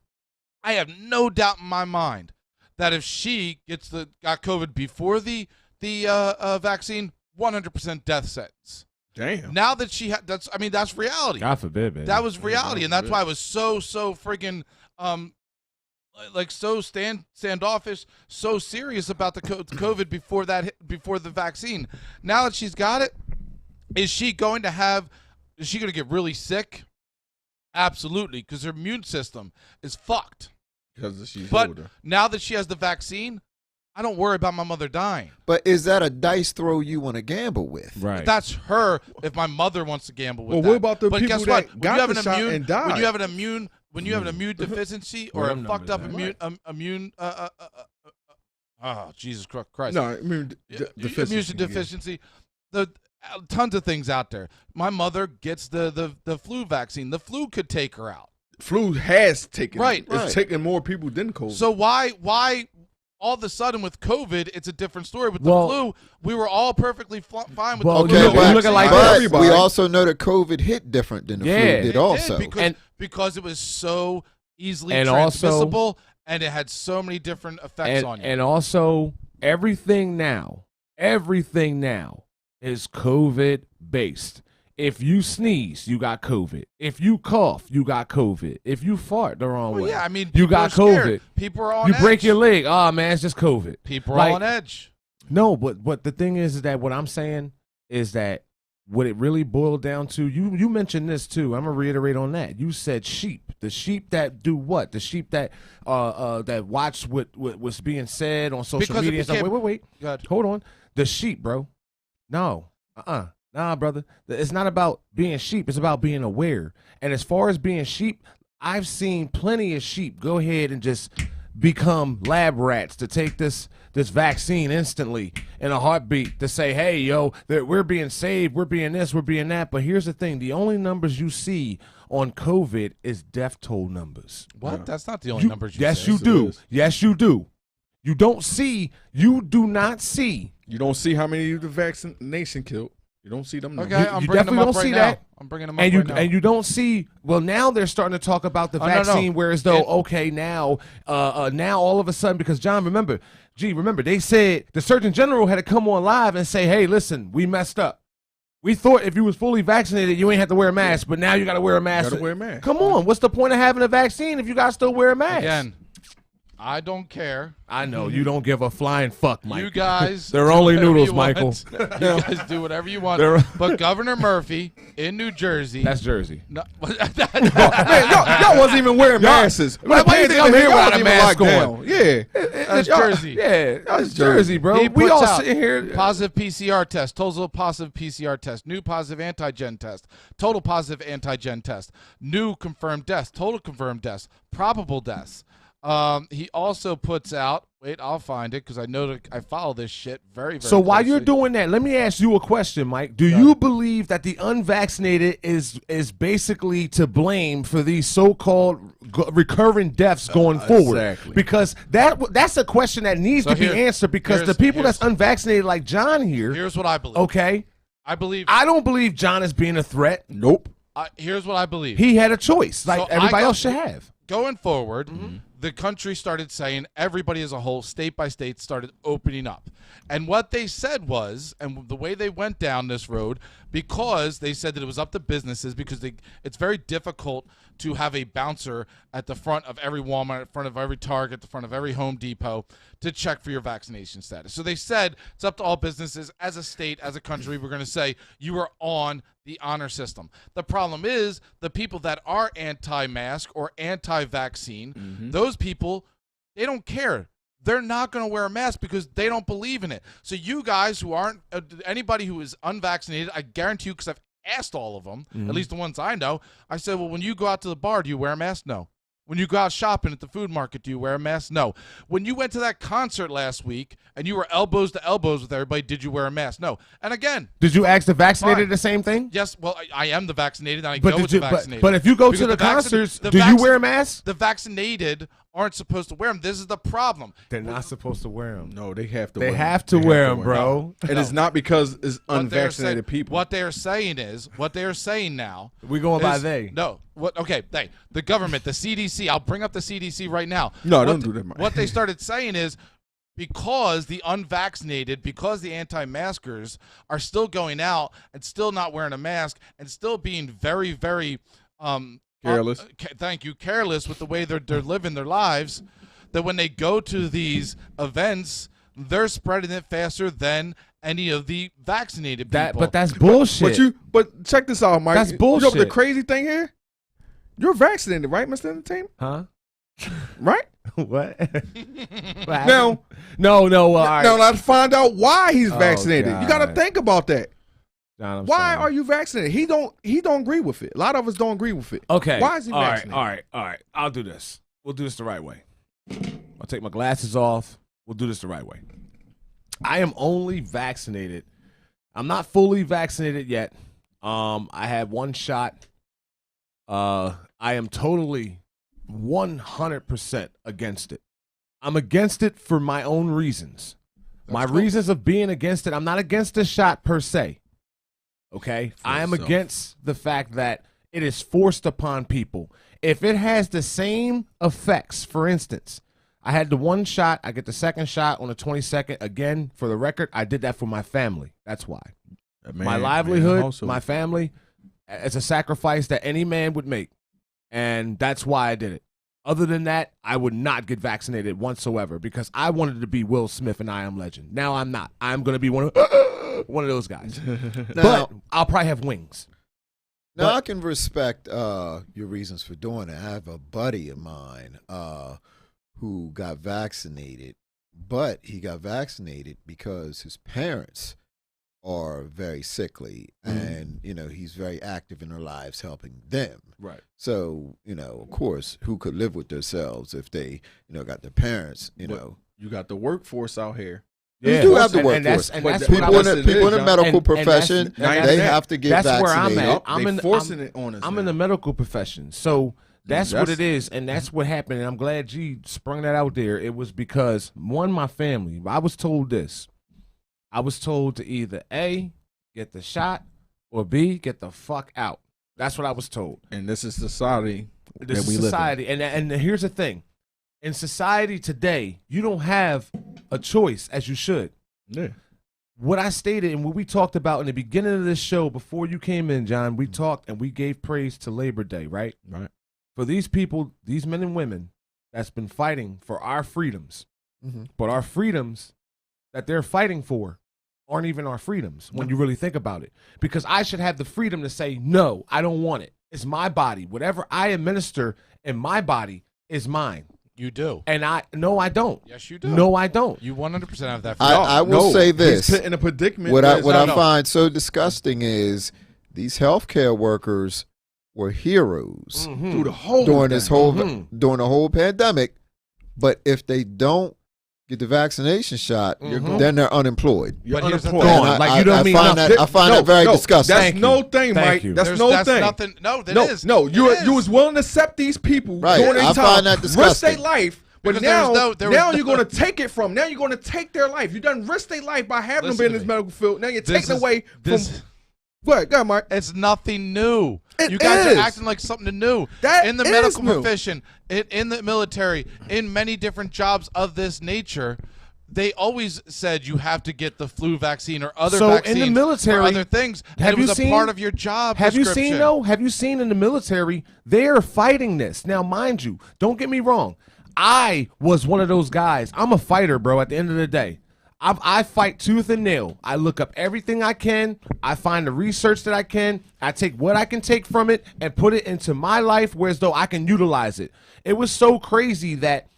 Speaker 7: I have no doubt in my mind that if she got COVID before the vaccine, 100% death sentence.
Speaker 6: Damn.
Speaker 7: Now that she that's reality.
Speaker 5: God forbid, man.
Speaker 7: That was reality, and that's why I was so friggin' so standoffish, so serious about the COVID before the vaccine. Now that she's got it, is she going to get really sick? Absolutely, because her immune system is fucked.
Speaker 6: Because she's
Speaker 7: but
Speaker 6: older.
Speaker 7: Now that she has the vaccine, I don't worry about my mother dying.
Speaker 4: But is that a dice throw you want to gamble with?
Speaker 5: Right.
Speaker 7: But that's her. If my mother wants to gamble with that.
Speaker 6: What about the people
Speaker 7: guess
Speaker 6: that
Speaker 7: what?
Speaker 6: got the shot and died?
Speaker 7: When you have an immune deficiency or a fucked up immune Jesus Christ.
Speaker 6: No, immune
Speaker 7: deficiency. The tons of things out there. My mother gets the flu vaccine. The flu could take her out.
Speaker 6: Flu has taken.
Speaker 7: It's
Speaker 6: taking more people than COVID.
Speaker 7: So why all of a sudden with COVID, it's a different story. With the flu, we were all perfectly fine with the flu.
Speaker 4: But we also know that COVID hit different than the flu did also.
Speaker 7: Because it was so easily transmissible and it had so many different effects on you.
Speaker 5: And also, everything now is COVID based. If you sneeze, you got COVID. If you cough, you got COVID. If you fart the wrong way, you got COVID.
Speaker 7: People are on edge.
Speaker 5: You break your leg. Oh, man, it's just COVID.
Speaker 7: People are on edge.
Speaker 5: No, but the thing is that what I'm saying is that what it really boiled down to, you mentioned this too. I'm going to reiterate on that. You said sheep. The sheep that do what? The sheep that that watch what's being said on social media. Wait. Hold on. The sheep, bro. No. Nah, brother. It's not about being sheep. It's about being aware. And as far as being sheep, I've seen plenty of sheep go ahead and just become lab rats to take this vaccine instantly in a heartbeat to say, hey, yo, we're being saved, we're being this, we're being that. But here's the thing. The only numbers you see on COVID is death toll numbers.
Speaker 7: What? Yeah. That's not the only numbers you see.
Speaker 5: Yes, you do. Yes, you do. You do not see. You don't see
Speaker 6: how many of the vaccination killed. You don't see them.
Speaker 7: Okay, I'm bringing them up right now. I'm bringing them up right now.
Speaker 5: And you don't see. Well, now they're starting to talk about the vaccine, whereas though, okay, now all of a sudden, because John, remember, they said the Surgeon General had to come on live and say, hey, listen, we messed up. We thought if you was fully vaccinated, you ain't have to wear a mask, but now you got to wear a mask.
Speaker 6: Got to wear a mask.
Speaker 5: Come on, what's the point of having a vaccine if you got to still wear a mask?
Speaker 7: Again, I don't care.
Speaker 5: I know you don't give a flying fuck, Mike.
Speaker 7: You guys,
Speaker 5: they're only noodles, Michael.
Speaker 7: You guys do whatever you want. But Governor Murphy in New Jersey.
Speaker 5: That's Jersey.
Speaker 6: No, man, y'all wasn't even wearing masks.
Speaker 5: Why do you think I'm here without a mask on?
Speaker 7: Yeah, that's Jersey.
Speaker 5: Yeah, that's Jersey, bro.
Speaker 7: We
Speaker 5: all sitting here.
Speaker 7: Positive PCR test, total positive PCR test, new positive antigen test, total positive antigen test, new confirmed deaths, total confirmed deaths, probable deaths. He also puts out. Wait, I'll find it because I know that I follow this shit very, very.
Speaker 5: So while you're doing that, let me ask you a question, Mike. Do you believe that the unvaccinated is basically to blame for these so-called recurring deaths going forward?
Speaker 6: Exactly.
Speaker 5: Because that's a question that needs to be answered. Because the people that's unvaccinated, like John here.
Speaker 7: Here's what I believe.
Speaker 5: Okay.
Speaker 7: I
Speaker 5: don't believe John is being a threat.
Speaker 6: Nope.
Speaker 7: Here's what I believe.
Speaker 5: He had a choice, like everybody else should have.
Speaker 7: Going forward, the country started saying, everybody as a whole, state by state, started opening up. And what they said was, and the way they went down this road, because they said that it was up to businesses, because it's very difficult to have a bouncer at the front of every Walmart, at the front of every Target, at the front of every Home Depot to check for your vaccination status. So they said it's up to all businesses. As a state, as a country, we're going to say you are on the honor system. The problem is the people that are anti-mask or anti-vaccine, those people, they don't care. They're not going to wear a mask because they don't believe in it. So you guys who aren't, anybody who is unvaccinated, I guarantee you, because I've asked all of them, at least the ones I know, I said, well, when you go out to the bar, do you wear a mask? No. When you go out shopping at the food market, do you wear a mask? No. When you went to that concert last week and you were elbows to elbows with everybody, did you wear a mask? No. And again,
Speaker 5: did you ask the vaccinated the same thing?
Speaker 7: Yes. Well, I am the vaccinated, and I go with the vaccinated.
Speaker 5: But if you go to the concerts, do you wear a mask?
Speaker 7: The vaccinated aren't supposed to wear them. This is the problem.
Speaker 5: They're not supposed to wear them.
Speaker 6: No, they have to.
Speaker 5: They have to wear them, bro.
Speaker 6: And it's not because it's unvaccinated people.
Speaker 7: What they are saying now.
Speaker 5: We going by they.
Speaker 7: No. What? Okay. The government, the CDC. I'll bring up the CDC right now.
Speaker 6: No, don't do that.
Speaker 7: What they started saying is, because the unvaccinated, because the anti-maskers are still going out and still not wearing a mask and still being very, very
Speaker 6: careless.
Speaker 7: Careless with the way they're living their lives, that when they go to these events, they're spreading it faster than any of the vaccinated people.
Speaker 5: But that's bullshit.
Speaker 6: But check this out, Mike.
Speaker 5: That's bullshit.
Speaker 6: You know the crazy thing here? You're vaccinated, right, Mr. Entertainment?
Speaker 5: Huh?
Speaker 6: Right?
Speaker 5: What?
Speaker 6: Now,
Speaker 5: no.
Speaker 6: Now let's find out why he's vaccinated. You got to think about that.
Speaker 5: John,
Speaker 6: why are you vaccinated? He don't agree with it. A lot of us don't agree with it.
Speaker 5: Okay.
Speaker 6: Why is he vaccinated?
Speaker 5: All right. I'll do this. We'll do this the right way. I'll take my glasses off. We'll do this the right way. I am only vaccinated. I'm not fully vaccinated yet. I had one shot. I am totally 100% against it. I'm against it for my own reasons. Reasons of being against it. I'm not against the shot per se. Okay? I am against the fact that it is forced upon people. If it has the same effects, for instance, I had the one shot, I get the second shot on the 22nd. Again, for the record, I did that for my family. That's why. My livelihood, my family, it's a sacrifice that any man would make. And that's why I did it. Other than that, I would not get vaccinated whatsoever because I wanted to be Will Smith and I Am Legend. Now I'm not. I'm going to be one of those guys. But I'll probably have wings.
Speaker 4: Now, I can respect your reasons for doing it. I have a buddy of mine who got vaccinated, but he got vaccinated because his parents are very sickly, and he's very active in their lives, helping them.
Speaker 6: Right.
Speaker 4: So of course, who could live with themselves if they got their parents?
Speaker 6: You got the workforce out here.
Speaker 4: You do have the workforce. People in the medical profession, they have to get vaccinated.
Speaker 5: Where I'm at.
Speaker 6: I'm forcing it on us.
Speaker 5: I'm in the medical profession, so that's what it is, and that's what happened. And I'm glad G sprung that out there. It was because my family. I was told this. I was told to either A, get the shot, or B, get the fuck out. That's what I was told.
Speaker 6: And this is society
Speaker 5: This
Speaker 6: that we
Speaker 5: is society.
Speaker 6: live in.
Speaker 5: And here's the thing. In society today, you don't have a choice as you should.
Speaker 6: Yeah.
Speaker 5: What I stated and what we talked about in the beginning of this show before you came in, John, we talked and we gave praise to Labor Day, right?
Speaker 6: Right.
Speaker 5: For these people, these men and women that's been fighting for our freedoms. But our freedoms that they're fighting for aren't even our freedoms when you really think about it. Because I should have the freedom to say, no, I don't want it. It's my body. Whatever I administer in my body is mine.
Speaker 7: You do.
Speaker 5: And I don't.
Speaker 7: Yes, you do.
Speaker 5: No, I don't.
Speaker 7: You 100% have that freedom.
Speaker 4: I will say this.
Speaker 6: He's put in a predicament.
Speaker 4: What I find so disgusting is these healthcare workers were heroes
Speaker 6: through the whole
Speaker 4: during the whole pandemic. But if they don't get the vaccination shot, then they're unemployed.
Speaker 6: You're
Speaker 7: But here's the
Speaker 6: unemployed.
Speaker 7: thing.
Speaker 5: Like, you don't mean nothing.
Speaker 4: I find that very disgusting.
Speaker 6: That's no thing, Mike.
Speaker 5: you.
Speaker 6: That's
Speaker 7: That's
Speaker 6: thing.
Speaker 7: nothing. No, that is.
Speaker 6: No, you was willing to accept these people
Speaker 4: Right.
Speaker 6: during their
Speaker 4: I
Speaker 6: time,
Speaker 4: find that
Speaker 6: risk
Speaker 4: disgusting.
Speaker 6: their life. But
Speaker 7: Because
Speaker 6: now you're going to take it from. Now you're going to take their life. You done risk their life by having them be in this medical field. Now you're taking away from. What? Go ahead, Mark.
Speaker 7: It's nothing new.
Speaker 6: It
Speaker 7: You guys
Speaker 6: is.
Speaker 7: are acting like something new.
Speaker 6: That
Speaker 7: in the
Speaker 6: is
Speaker 7: medical
Speaker 6: new.
Speaker 7: profession, in the military, in many different jobs of this nature, they always said you have to get the flu vaccine or other vaccines
Speaker 5: in the military,
Speaker 7: or other things. And it was a part of your job
Speaker 5: Have you
Speaker 7: description.
Speaker 5: seen though? Have you seen in the military? They're fighting this now. Mind you, don't get me wrong. I was one of those guys. I'm a fighter, bro. At the end of the day, I fight tooth and nail. I look up everything I can. I find the research that I can. I take what I can take from it and put it into my life, whereas though I can utilize it. It was so crazy that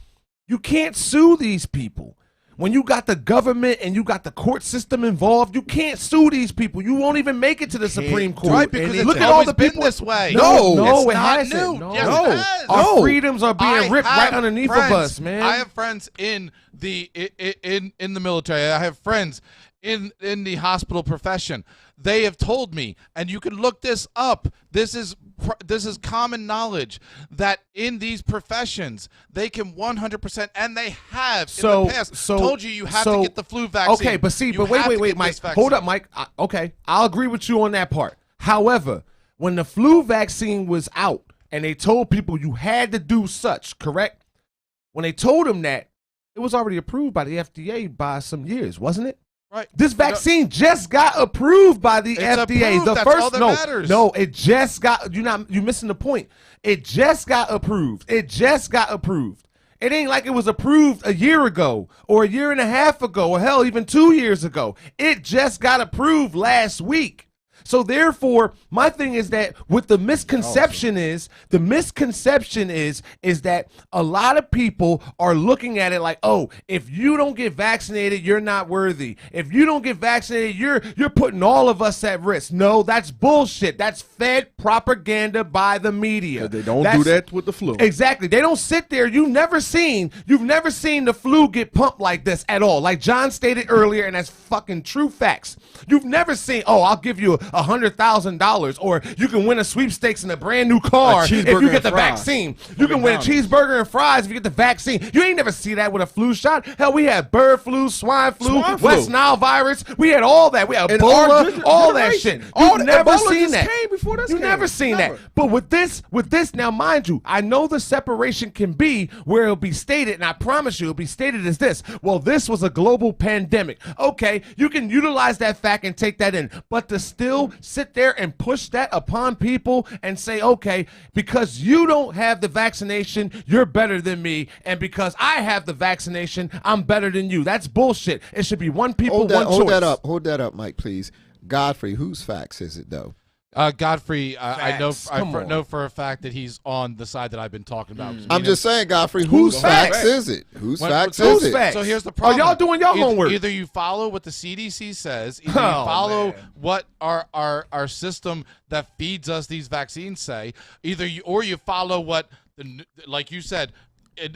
Speaker 5: you can't sue these people. When you got the government and you got the court system involved, you can't sue these people. You won't even make it to the Supreme Court.
Speaker 7: Right, because it's
Speaker 5: look at
Speaker 7: always
Speaker 5: all the
Speaker 7: been
Speaker 5: people
Speaker 7: this way.
Speaker 5: No,
Speaker 7: it's
Speaker 5: it
Speaker 7: not
Speaker 5: hasn't.
Speaker 7: new.
Speaker 5: No.
Speaker 7: Yes,
Speaker 6: No.
Speaker 7: it has.
Speaker 5: Our freedoms are being
Speaker 7: I
Speaker 5: ripped
Speaker 7: have
Speaker 5: right underneath
Speaker 7: friends.
Speaker 5: of us, man.
Speaker 7: I have friends in the military. I have friends in the hospital profession. They have told me, and you can look this up. This is common knowledge that in these professions they can 100%, and they have in the past told you have to get the flu vaccine.
Speaker 5: Okay, but see,
Speaker 7: You
Speaker 5: but
Speaker 7: have to
Speaker 5: wait,
Speaker 7: get
Speaker 5: Mike.
Speaker 7: this vaccine.
Speaker 5: Hold up, Mike. Okay, I'll agree with you on that part. However, when the flu vaccine was out and they told people you had to do such, correct? When they told them that, it was already approved by the FDA by some years, wasn't it?
Speaker 7: Right.
Speaker 5: This vaccine just got approved by the FDA.
Speaker 7: approved.
Speaker 5: The
Speaker 7: That's
Speaker 5: first
Speaker 7: all that matters.
Speaker 5: No, it just got you missing the point. It just got approved. It just got approved. It ain't like it was approved a year ago or a year and a half ago or hell even 2 years ago. It just got approved last week. So therefore, my thing is that what the misconception is that a lot of people are looking at it like, oh, if you don't get vaccinated, you're not worthy. If you don't get vaccinated, you're putting all of us at risk. No, that's bullshit. That's fed propaganda by the media.
Speaker 6: They don't do that with the flu.
Speaker 5: Exactly. They don't sit there. You've never seen the flu get pumped like this at all. Like John stated earlier, and that's fucking true facts. You've never seen, oh, I'll give you $100,000, or you can win a sweepstakes in a brand new car if you get the vaccine. You can win a cheeseburger and fries if you get the vaccine. You ain't never see that with a flu shot. Hell, we had bird flu, swine flu, West Nile virus. We had all that. We had Ebola, all that shit. You've never seen that. You've never seen that. But with this, now mind you, I know the separation can be where it'll be stated, and I promise you it'll be stated as this. Well, this was a global pandemic. Okay, you can utilize that fact and take that in. But to still sit there and push that upon people and say, okay, because you don't have the vaccination, you're better than me, and because I have the vaccination, I'm better than you. That's bullshit. It should be one people, one choice.
Speaker 4: Hold that up, Mike, please. Godfrey, whose facts is it though?
Speaker 7: Godfrey, I know
Speaker 5: Come
Speaker 7: for a fact that he's on the side that I've been talking about.
Speaker 4: I'm just saying, Godfrey, whose facts is it? Whose facts is it?
Speaker 5: Facts?
Speaker 7: So here's the problem.
Speaker 5: Are y'all doing your homework?
Speaker 7: Either you follow what the CDC says, either you follow what our system that feeds us these vaccines say, or you follow what, like you said,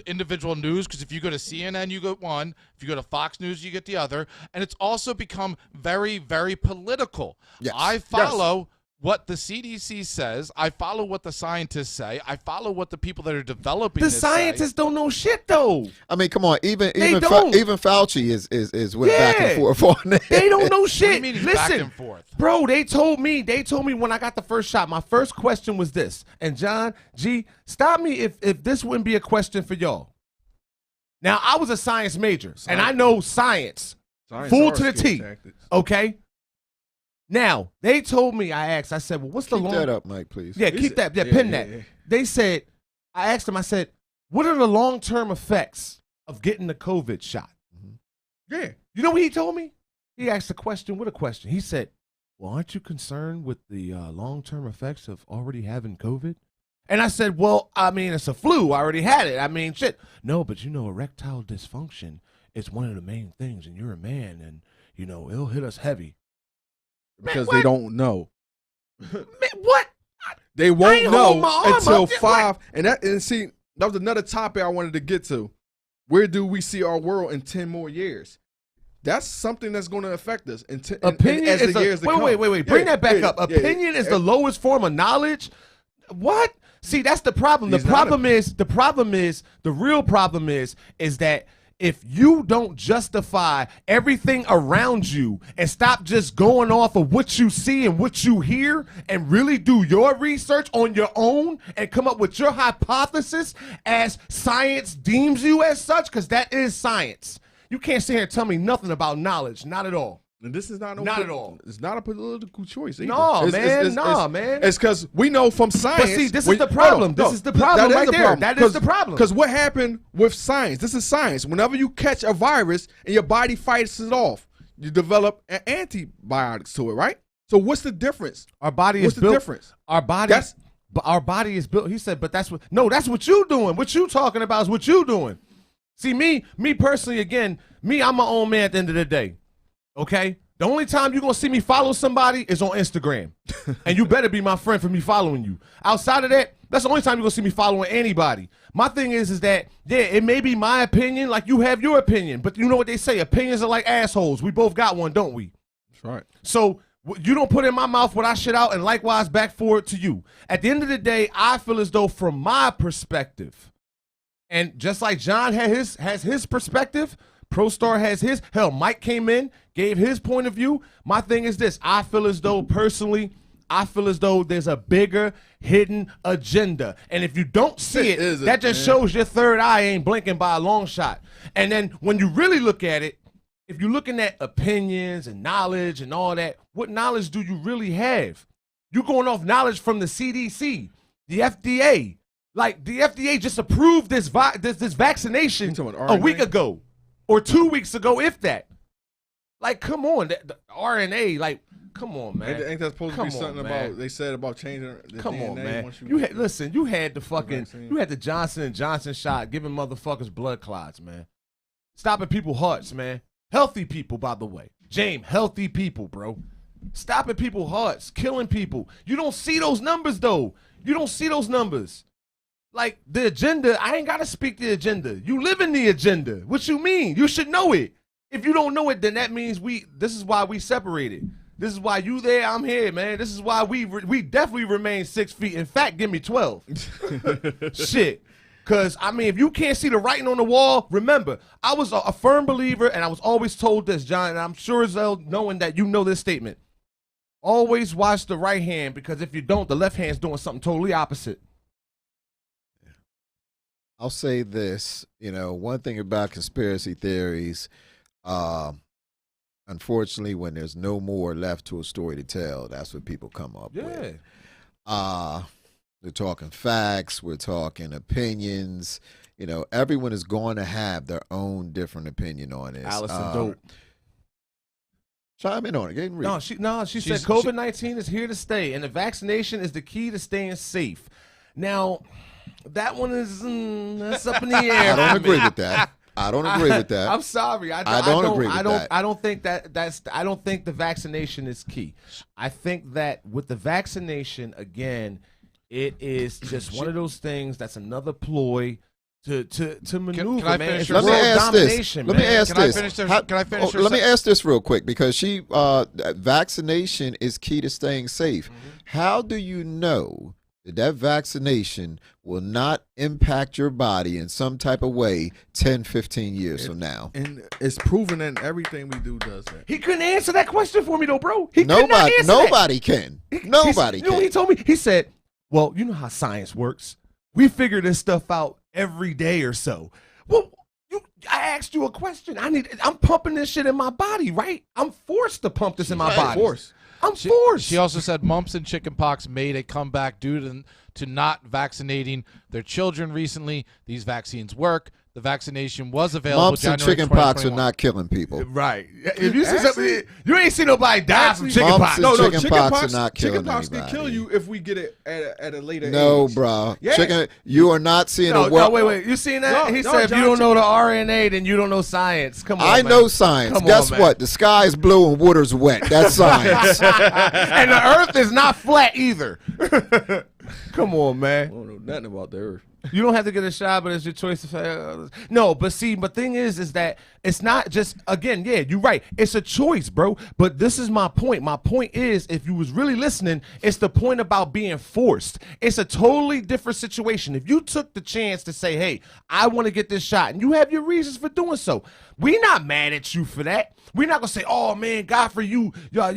Speaker 7: individual news, because if you go to CNN, you get one. If you go to Fox News, you get the other. And it's also become very, very political.
Speaker 4: Yes.
Speaker 7: I follow what the CDC says. I follow what the scientists say. I follow what the people that are developing
Speaker 5: The
Speaker 7: this
Speaker 5: scientists
Speaker 7: say.
Speaker 5: don't know shit, though.
Speaker 4: I mean, come on. Even
Speaker 5: don't.
Speaker 4: even Fauci is went back and forth on that.
Speaker 5: They don't know
Speaker 7: What do
Speaker 5: shit.
Speaker 7: you mean he's
Speaker 5: Listen,
Speaker 7: back and forth?
Speaker 5: bro, they told me when I got the first shot, my first question was this. And John, G, stop me if this wouldn't be a question for y'all. Now, I was a science major, and I know science full to the T, okay? Now, they told me, I said, well, what's the
Speaker 4: Keep
Speaker 5: long...
Speaker 4: that up, Mike, please.
Speaker 5: Yeah, keep that, pin that.
Speaker 6: Yeah.
Speaker 5: They said, I asked them, I said, what are the long-term effects of getting the COVID shot?
Speaker 6: Yeah.
Speaker 5: You know what he told me? He asked a question with a question. He said, well, aren't you concerned with the long-term effects of already having COVID? And I said, well, I mean, it's a flu. I already had it. I mean, shit. No, but erectile dysfunction is one of the main things, and you're a man, and, it'll hit us heavy.
Speaker 6: Because
Speaker 5: Man,
Speaker 6: they don't know.
Speaker 5: Man, what?
Speaker 6: They won't know
Speaker 5: my arm
Speaker 6: until
Speaker 5: up.
Speaker 6: 5. And see, that was another topic I wanted to get to. Where do we see our world in 10 more years? That's something that's going to affect us.
Speaker 5: Opinion
Speaker 6: as
Speaker 5: is
Speaker 6: the years to come.
Speaker 5: wait. Bring that back up. Opinion is the lowest form of knowledge. What? See, that's the problem. The real problem is that if you don't justify everything around you and stop just going off of what you see and what you hear and really do your research on your own and come up with your hypothesis as science deems you as such, because that is science. You can't sit here and tell me nothing about knowledge. Not at all.
Speaker 6: And this is not
Speaker 5: at all.
Speaker 6: It's not a political choice either.
Speaker 5: No,
Speaker 6: man.
Speaker 5: Man.
Speaker 6: It's because we know from science.
Speaker 5: But see, this is the problem. This is the problem right there. That is the problem.
Speaker 6: Because what happened with science? This is science. Whenever you catch a virus and your body fights it off, you develop an antibiotics to it, right? So what's the difference?
Speaker 5: Our body
Speaker 6: what's
Speaker 5: is
Speaker 6: the
Speaker 5: built.
Speaker 6: Difference?
Speaker 5: Our body is built. He said, but that's what you doing. What you talking about is what you doing. See, me personally, again, I'm my own man at the end of the day. Okay? The only time you're going to see me follow somebody is on Instagram. And you better be my friend for me following you. Outside of that, that's the only time you're going to see me following anybody. My thing is that, yeah, it may be my opinion, like you have your opinion. But you know what they say? Opinions are like assholes. We both got one, don't we?
Speaker 6: That's right.
Speaker 5: So you don't put in my mouth what I shit out, and likewise back forward to you. At the end of the day, I feel as though from my perspective, and just like John has his perspective, ProStar has his. Hell, Mike came in, gave his point of view. My thing is this. I feel as though there's a bigger hidden agenda. And if you don't see it, that just shows your third eye ain't blinking by a long shot. And then when you really look at it, if you're looking at opinions and knowledge and all that, what knowledge do you really have? You're going off knowledge from the CDC, the FDA. Like, the FDA just approved this vaccination a week ago. Or 2 weeks ago, if that. Like, come on. The RNA, like, come on, man.
Speaker 6: Ain't that supposed to be something about, they said about changing the
Speaker 5: Come
Speaker 6: DNA
Speaker 5: on, man.
Speaker 6: once
Speaker 5: You had the Johnson & Johnson shot giving motherfuckers blood clots, man. Stopping people's hearts, man. Healthy people, by the way. James, healthy people, bro. Stopping people's hearts, killing people. You don't see those numbers, though. You don't see those numbers. Like, the agenda, I ain't got to speak the agenda. You live in the agenda. What you mean? You should know it. If you don't know it, then that means this is why we separated. This is why you there, I'm here, man. This is why we definitely remain 6 feet. In fact, give me 12. Shit. Because, I mean, if you can't see the writing on the wall, remember, I was a firm believer, and I was always told this, John, and I'm sure as hell knowing that you know this statement. Always watch the right hand, because if you don't, the left hand's doing something totally opposite.
Speaker 4: I'll say this, one thing about conspiracy theories, unfortunately, when there's no more left to a story to tell, that's what people come up with. We're talking facts, we're talking opinions. Everyone is going to have their own different opinion on this.
Speaker 5: Allison Dope.
Speaker 4: Chime in on it. Read.
Speaker 5: She said COVID-19 is here to stay, and the vaccination is the key to staying safe. Now, that one is that's up in the air.
Speaker 4: I don't agree with that. I don't agree with that.
Speaker 5: I'm sorry. I don't agree with that. I don't think I don't think the vaccination is key. I think that with the vaccination, again, it is just one of those things that's another ploy to maneuver,
Speaker 7: can I
Speaker 5: man.
Speaker 7: finish
Speaker 5: It's
Speaker 4: Let me
Speaker 5: world
Speaker 4: ask this.
Speaker 5: domination,
Speaker 4: Let me
Speaker 5: man.
Speaker 4: ask
Speaker 7: Can I
Speaker 4: this.
Speaker 7: finish this-
Speaker 4: How-
Speaker 7: can I finish
Speaker 4: oh,
Speaker 7: this
Speaker 4: let me
Speaker 7: sec-
Speaker 4: ask this real quick because vaccination is key to staying safe. How do you know that vaccination will not impact your body in some type of way 10, 15 years from now?
Speaker 6: And it's proven that everything we do does that.
Speaker 5: He couldn't answer that question for me though, bro. He could not answer that.
Speaker 4: Nobody can. Nobody
Speaker 5: You know what
Speaker 4: can.
Speaker 5: he told me? He said, well, you know how science works. We figure this stuff out every day or so. Well, I asked you a question. I'm pumping this shit in my body, right? I'm forced to pump this in my body. I'm forced.
Speaker 7: She also said mumps and chickenpox made a comeback due to not vaccinating their children recently. These vaccines work. The vaccination was available.
Speaker 4: Mumps and
Speaker 7: January
Speaker 4: chickenpox are
Speaker 7: 2021.
Speaker 4: not killing people.
Speaker 5: Right. If you see something, you ain't see nobody die from
Speaker 4: Mumps
Speaker 5: chickenpox.
Speaker 4: and
Speaker 6: No,
Speaker 4: chickenpox are not killing
Speaker 6: chickenpox can
Speaker 4: anybody.
Speaker 6: kill you if we get it at a later
Speaker 4: No,
Speaker 6: age.
Speaker 4: bro.
Speaker 6: Yeah.
Speaker 4: You are not seeing a
Speaker 5: No, wait. You seen that?
Speaker 6: No,
Speaker 5: He
Speaker 6: no,
Speaker 5: said, if
Speaker 6: John,
Speaker 5: you don't know the RNA, then you don't know science. Come on,
Speaker 4: I
Speaker 5: man.
Speaker 4: know science.
Speaker 5: Come
Speaker 4: Guess
Speaker 5: on, man.
Speaker 4: what? The sky is blue and water's wet. That's science.
Speaker 5: And the earth is not flat either. Come on, man.
Speaker 6: I don't know nothing about the earth.
Speaker 5: You don't have to get a shot, but it's your choice to fail. No, but see, the thing is that it's not just, again, yeah, you're right. It's a choice, bro. But this is my point. My point is, if you was really listening, it's the point about being forced. It's a totally different situation. If you took the chance to say, hey, I want to get this shot, and you have your reasons for doing so, we're not mad at you for that. We're not gonna say, "Oh man, God for you, you a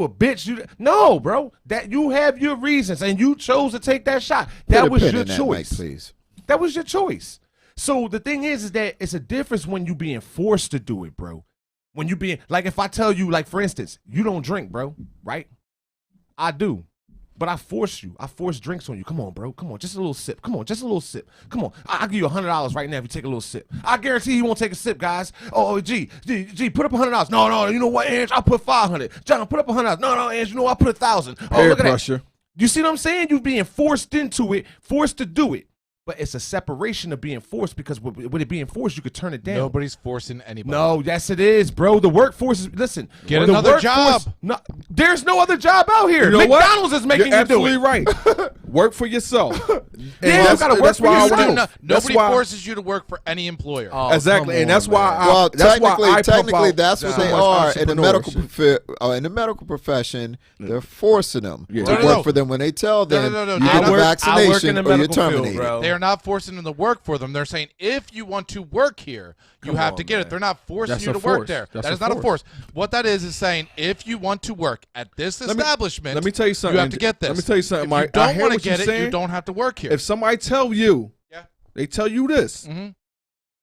Speaker 5: bitch." No, bro, that you have your reasons and you chose to take that shot. That
Speaker 4: Put a
Speaker 5: was
Speaker 4: pin
Speaker 5: your
Speaker 4: in that,
Speaker 5: choice.
Speaker 4: Mike, please.
Speaker 5: That was your choice. So the thing is that it's a difference when you being forced to do it, bro. When you being like, if I tell you, like for instance, you don't drink, bro, right? I do. But I force you. I force drinks on you. Come on, bro. Come on. Just a little sip. Come on. Just a little sip. Come on. I'll give you $100 right now if you take a little sip. I guarantee you won't take a sip, guys. Oh, G, put up $100. No, you know what, Ange? I'll put $500. John, put up $100. No, Ange, you know what? I'll put $1,000. Oh,
Speaker 6: Peer
Speaker 5: look at
Speaker 6: pressure.
Speaker 5: that. You see what I'm saying? You being forced into it, forced to do it. But it's a separation of being forced because with it being forced, you could turn it down.
Speaker 7: Nobody's forcing anybody.
Speaker 5: No, yes it is, bro. The workforce is, listen.
Speaker 7: Get
Speaker 5: the
Speaker 7: another
Speaker 5: workforce-
Speaker 7: job.
Speaker 5: No, there's no other job out here.
Speaker 6: You know what?
Speaker 5: McDonald's is making
Speaker 6: You're
Speaker 5: you do it.
Speaker 6: absolutely right. Work for yourself.
Speaker 5: Yeah, you gotta work
Speaker 6: that's
Speaker 5: for
Speaker 6: why I
Speaker 5: yourself.
Speaker 6: wanna-
Speaker 7: Nobody
Speaker 6: that's why-
Speaker 7: forces you to work for any employer.
Speaker 5: Oh,
Speaker 6: Exactly,
Speaker 5: come
Speaker 6: and that's
Speaker 5: on,
Speaker 6: why
Speaker 5: man.
Speaker 4: Well,
Speaker 6: that's why I
Speaker 4: technically,
Speaker 6: pump out
Speaker 4: that's what
Speaker 6: so
Speaker 4: they
Speaker 6: much
Speaker 4: are in the medical
Speaker 6: entrepreneurship.
Speaker 4: in the medical profession. They're forcing them
Speaker 6: Yeah.
Speaker 4: to
Speaker 7: No, no,
Speaker 4: work
Speaker 7: no.
Speaker 4: for them when they tell them
Speaker 7: No,
Speaker 4: you
Speaker 7: I
Speaker 4: get a
Speaker 7: work-
Speaker 5: I work
Speaker 4: vaccination
Speaker 5: in the
Speaker 4: or you're
Speaker 5: medical field,
Speaker 4: terminated.
Speaker 5: bro.
Speaker 7: They are not forcing them to work for them. They're saying if you want to work here, you have to get it. They're not forcing
Speaker 6: That's
Speaker 7: you
Speaker 6: a
Speaker 7: to work
Speaker 6: force.
Speaker 7: there.
Speaker 6: That's
Speaker 7: That
Speaker 6: a
Speaker 7: is not a
Speaker 6: force.
Speaker 7: force. What that is saying if you want to work at this establishment,
Speaker 6: let me tell you something.
Speaker 7: You have to get this.
Speaker 6: Let me tell you something,
Speaker 7: If
Speaker 6: Mike.
Speaker 7: you
Speaker 6: I
Speaker 7: don't
Speaker 6: hear
Speaker 7: want to
Speaker 6: what you're
Speaker 7: get it, you
Speaker 6: saying.
Speaker 7: don't have to work here.
Speaker 6: If somebody tell you,
Speaker 7: Yeah.
Speaker 6: they tell you this.
Speaker 7: Mhm.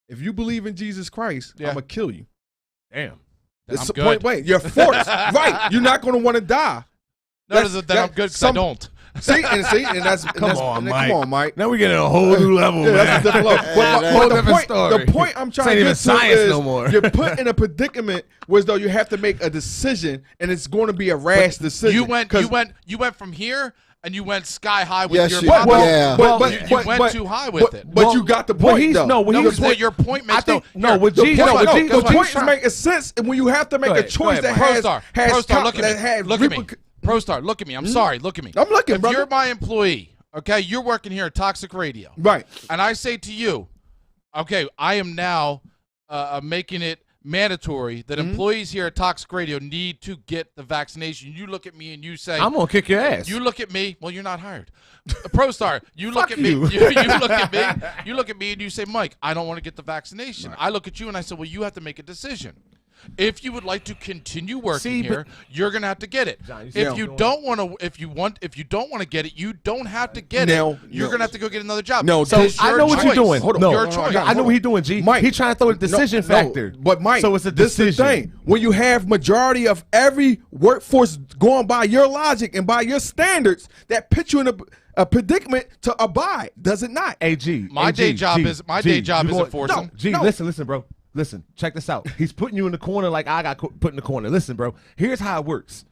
Speaker 6: If you believe in Jesus Christ,
Speaker 7: Yeah.
Speaker 6: I'm gonna kill you.
Speaker 5: Damn.
Speaker 7: Then
Speaker 6: It's
Speaker 7: I'm
Speaker 6: the
Speaker 7: good.
Speaker 6: point blank. You're forced, right? You're not gonna want to die.
Speaker 7: No, then I'm good because I don't.
Speaker 6: See, and that's
Speaker 5: Come on, Mike.
Speaker 6: Come on, Mike.
Speaker 5: Now we getting a whole new level,
Speaker 6: Yeah,
Speaker 5: man.
Speaker 6: that's a different level. But
Speaker 5: Whole
Speaker 6: the
Speaker 5: different
Speaker 6: point,
Speaker 5: story.
Speaker 6: the point I'm trying to
Speaker 5: This ain't
Speaker 6: get
Speaker 5: even
Speaker 6: to
Speaker 5: science
Speaker 6: is
Speaker 5: no more.
Speaker 6: you're put in a predicament where though you have to make a decision, and it's going to be a rash decision.
Speaker 7: You went from here and you went sky high with
Speaker 4: Yes,
Speaker 7: your
Speaker 4: you-
Speaker 7: problem.
Speaker 4: well, yeah.
Speaker 7: You went too high with it.
Speaker 6: But you got the point, though.
Speaker 5: no,
Speaker 7: No,
Speaker 5: he's
Speaker 7: but your point makes
Speaker 5: I think
Speaker 7: no.
Speaker 5: no. With
Speaker 6: The
Speaker 5: G,
Speaker 6: point,
Speaker 5: no, with G,
Speaker 6: the
Speaker 5: guess what?
Speaker 6: point is making sense when you have to make
Speaker 5: Go
Speaker 6: a
Speaker 5: ahead,
Speaker 6: choice
Speaker 5: go
Speaker 6: that
Speaker 5: ahead,
Speaker 6: has
Speaker 7: ProStar, look at me. Look at me.
Speaker 6: repercu-
Speaker 7: ProStar, look at me. I'm sorry. Look at me.
Speaker 6: I'm looking,
Speaker 7: if
Speaker 6: brother.
Speaker 7: you're my employee, okay, you're working here at Toxic Radio,
Speaker 6: Right.
Speaker 7: and I say to you, okay, I am now making it mandatory that employees here at Toxic Radio need to get the vaccination. You look at me and you say,
Speaker 5: I'm gonna kick your ass.
Speaker 7: you look at me. Well, you're not hired. ProStar, you look
Speaker 5: Fuck
Speaker 7: at me.
Speaker 5: you.
Speaker 7: You look at me. You look at me and you say, Mike, I don't want to get the vaccination. I look at you and I say, well, you have to make a decision. If you would like to continue working here, you're gonna have to get it.
Speaker 5: John, you see
Speaker 7: If
Speaker 5: what
Speaker 7: you
Speaker 5: I'm doing?
Speaker 7: don't want to, if you don't want to get it, you don't have to get
Speaker 6: No,
Speaker 7: it. You're
Speaker 6: no.
Speaker 7: gonna have to go get another job.
Speaker 6: No,
Speaker 7: so
Speaker 6: this-
Speaker 5: I know what you're
Speaker 7: choice.
Speaker 5: doing.
Speaker 6: Hold on.
Speaker 5: No,
Speaker 7: Your choice.
Speaker 5: I know what he's doing, G.
Speaker 6: Mike,
Speaker 5: He trying to throw the decision factor.
Speaker 6: But Mike,
Speaker 5: so it's a
Speaker 6: this is
Speaker 5: decision.
Speaker 6: the thing. When you have majority of every workforce going by your logic and by your standards, that put you in a predicament to abide, does it not?
Speaker 5: Hey, G.
Speaker 7: My
Speaker 5: hey,
Speaker 7: day
Speaker 5: G,
Speaker 7: job
Speaker 5: G,
Speaker 7: is- my
Speaker 5: G,
Speaker 7: day job
Speaker 5: you
Speaker 7: isn't
Speaker 5: going-
Speaker 7: forcing.
Speaker 5: No, G,
Speaker 6: No.
Speaker 5: listen, bro. listen, check this out. He's putting you in the corner like I got put in the corner. Listen, bro, here's how it works.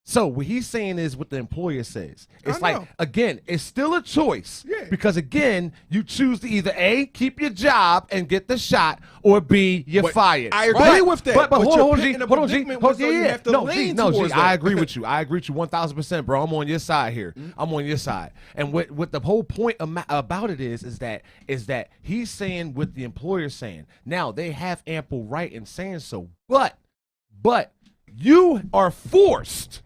Speaker 5: So what he's saying is what the employer says. It's like, again, it's still a choice.
Speaker 6: Yeah.
Speaker 5: Because, again, you choose to either A, keep your job and get the shot, or B, you're fired.
Speaker 6: I agree with that.
Speaker 5: But hold on, G.
Speaker 6: Hold on, G.
Speaker 5: No, G, I agree with you. I agree with you 1,000%, bro. I'm on your side here. I'm on your side. And what the whole point about it is that he's saying what the employer's saying. Now, they have ample right in saying so. But you are forced.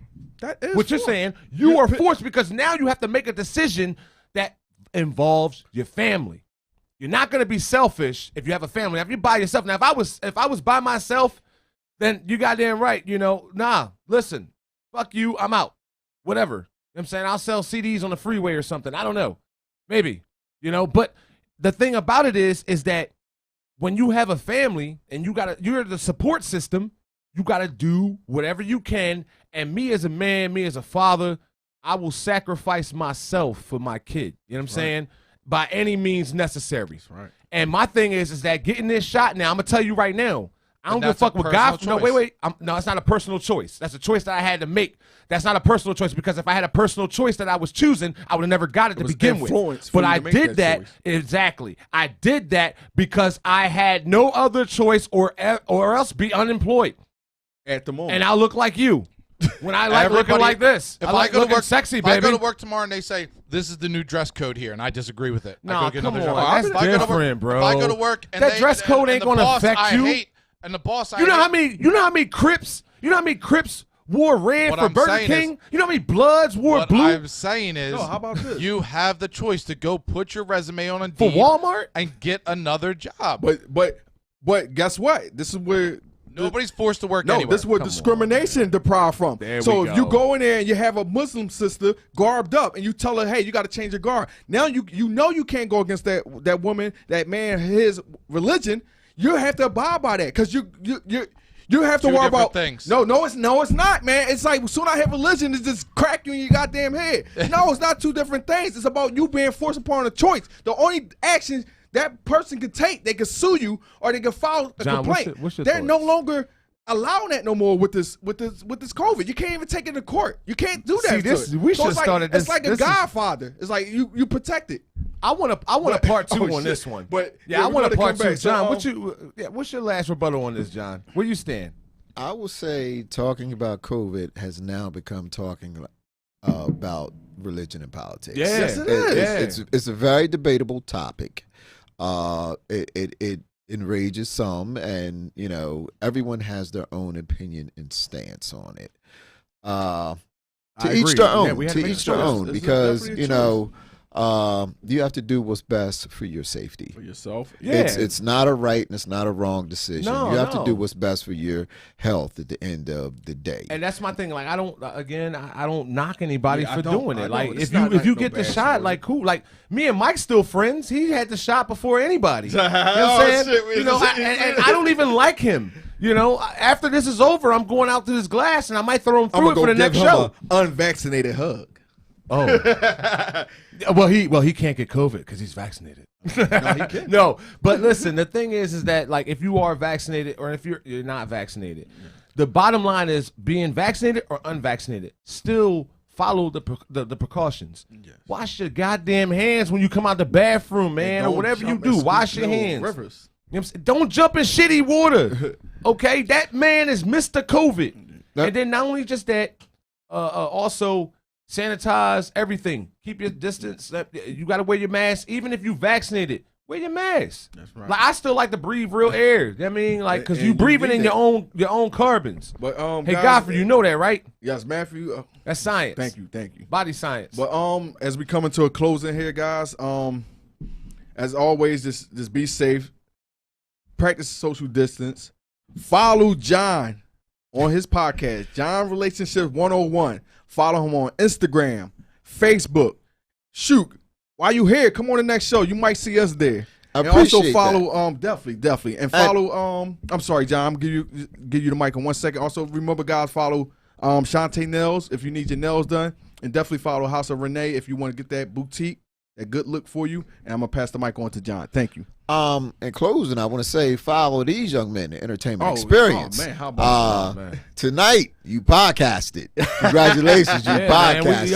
Speaker 5: What you're saying, you are forced because now you have to make a decision that involves your family. You're not going to be selfish if you have a family. If you're by yourself. Now, if I was by myself, then you goddamn right, nah, listen, fuck you, I'm out. Whatever. You know what I'm saying? I'll sell CDs on the freeway or something. I don't know. Maybe. But the thing about it is that when you have a family and you're the support system, you got to do whatever you can. And me as a man, me as a father, I will sacrifice myself for my kid. You know what I'm saying? By any means necessary. That's right. And my thing is that getting this shot now, I'm going to tell you right now, I don't give a fuck what God. No, wait. No, it's not a personal choice. That's a choice that I had to make. That's not a personal choice because if I had a personal choice that I was choosing, I would have never got it to begin with. But I did that exactly. I did that because I had no other choice or else be unemployed
Speaker 6: at the moment.
Speaker 5: And I look like you. When I like looking like this,
Speaker 7: if
Speaker 5: I like looking sexy, baby.
Speaker 7: If I go to work tomorrow and they say this is the new dress code here, and I disagree with it,
Speaker 5: no, come on, that's different, bro.
Speaker 7: If I go to work and
Speaker 5: that dress code ain't gonna affect you.
Speaker 7: And the boss,
Speaker 5: you know how many Crips wore red for Burger King? You know how many Bloods wore blue?
Speaker 7: What I'm saying is,
Speaker 6: how about this?
Speaker 7: You have the choice to go put your resume on Indeed
Speaker 5: for Walmart
Speaker 7: and get another job.
Speaker 6: But guess what? This is where.
Speaker 7: Nobody's forced to work anywhere.
Speaker 6: This is where discrimination deprived from. So if you go in there and you have a Muslim sister garbed up and you tell her, hey, you got to change your garb. Now you know you can't go against that woman, that man, his religion. You have to abide by that because you have to worry about
Speaker 7: things.
Speaker 6: No, it's not, man. It's like soon I have religion, it's just crack you in your goddamn head. No, it's not two different things. It's about you being forced upon a choice. The only action that person can take, they can sue you or they can file a complaint.
Speaker 5: What's your
Speaker 6: They're
Speaker 5: thoughts?
Speaker 6: no longer allowing that no more with this COVID. You can't even take it to court. You can't do that.
Speaker 5: We should have started this.
Speaker 6: It's like a Godfather. It's like you protect it.
Speaker 5: I want a part two on this one.
Speaker 6: But
Speaker 5: I want a part two. John, what's your last rebuttal on this, John? Where you stand?
Speaker 4: I will say talking about COVID has now become talking about religion and politics.
Speaker 5: Yeah.
Speaker 6: Yes, it is.
Speaker 4: It's a very debatable topic. It enrages some, and everyone has their own opinion and stance on it. To each their own. To each their own, because you have to do what's best for your safety,
Speaker 6: for yourself.
Speaker 4: Yeah. It's not a right and it's not a wrong decision. You have to do what's best for your health at the end of the day.
Speaker 5: And that's my thing. Like I don't knock anybody for doing it. Like if you get the shot, like cool. Like me and Mike's still friends. He had the shot before anybody. You know what I'm saying? And I don't even like him. After this is over, I'm going out to this glass and I might throw him through it for the next show.
Speaker 6: Unvaccinated hug.
Speaker 5: Oh, well, he can't get COVID because he's vaccinated.
Speaker 6: No, he can't.
Speaker 5: No, but listen, the thing is that like if you are vaccinated or if you're not vaccinated, the bottom line is being vaccinated or unvaccinated, still follow the precautions. Yes. Wash your goddamn hands when you come out the bathroom, man, or whatever you do. Wash your hands.
Speaker 6: Rivers.
Speaker 5: Don't jump in shitty water. Okay, that man is Mr. COVID, and then not only just that, also. Sanitize everything. Keep your distance. You got to wear your mask. Even if you vaccinated, wear your mask. That's right. Like I still like to breathe real air. I mean, like, because you breathing in your own carbons.
Speaker 6: But
Speaker 5: hey, Godfrey, you know that, right?
Speaker 6: Yes, Matthew.
Speaker 5: That's science.
Speaker 6: Thank you.
Speaker 5: Body science.
Speaker 6: But as we come into a closing here, guys, as always, just be safe. Practice social distance. Follow John on his podcast, John Relationships 101. Follow him on Instagram, Facebook. Shoot, while you here, come on the next show. You might see us there.
Speaker 4: And also
Speaker 6: follow definitely. And follow I'm sorry, John, I'm give you the mic in 1 second. Also remember, guys, follow Shantae Nails if you need your nails done. And definitely follow House of Renee if you want to get that boutique that good look for you. And I'm gonna pass the mic on to John. Thank you.
Speaker 4: In closing, I want to say follow these young men in Entertainment Xperiance.
Speaker 6: Oh man, how about that?
Speaker 4: Tonight you podcasted. Congratulations, you podcasted.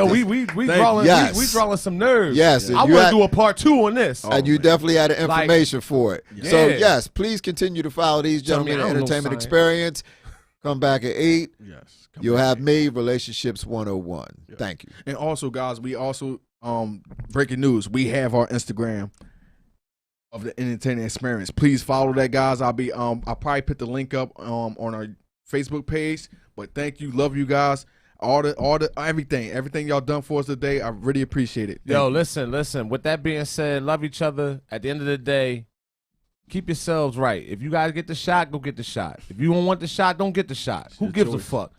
Speaker 5: Man, we drawing some nerves.
Speaker 4: Yes,
Speaker 5: I want to do a part 2 on this.
Speaker 4: And you definitely had the information for it.
Speaker 5: Yeah.
Speaker 4: So yes, please continue to follow these gentlemen in Entertainment Xperiance. Come back at 8.
Speaker 6: Yes,
Speaker 4: you'll have me, Relationships 101. Yeah. Thank you.
Speaker 6: And also, guys, we also breaking news. We have our Instagram of the Entertainment Xperiance. Please follow that, guys. I'll probably put the link up on our Facebook page. But thank you, love you guys. All the everything y'all done for us today. I really appreciate it.
Speaker 5: Yo, listen. With that being said, love each other. At the end of the day, keep yourselves right. If you guys get the shot, go get the shot. If you don't want the shot, don't get the shot. Who gives a fuck?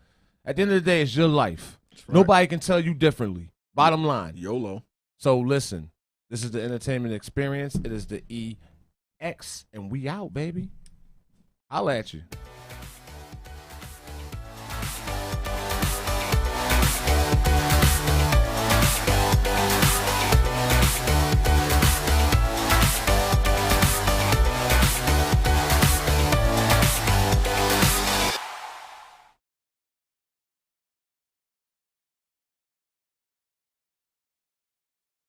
Speaker 5: At the end of the day, it's your life. Right. Nobody can tell you differently. Bottom line.
Speaker 6: YOLO. So
Speaker 5: listen, this is the Entertainment Xperiance. It is the EX, and we out, baby. I'll at you.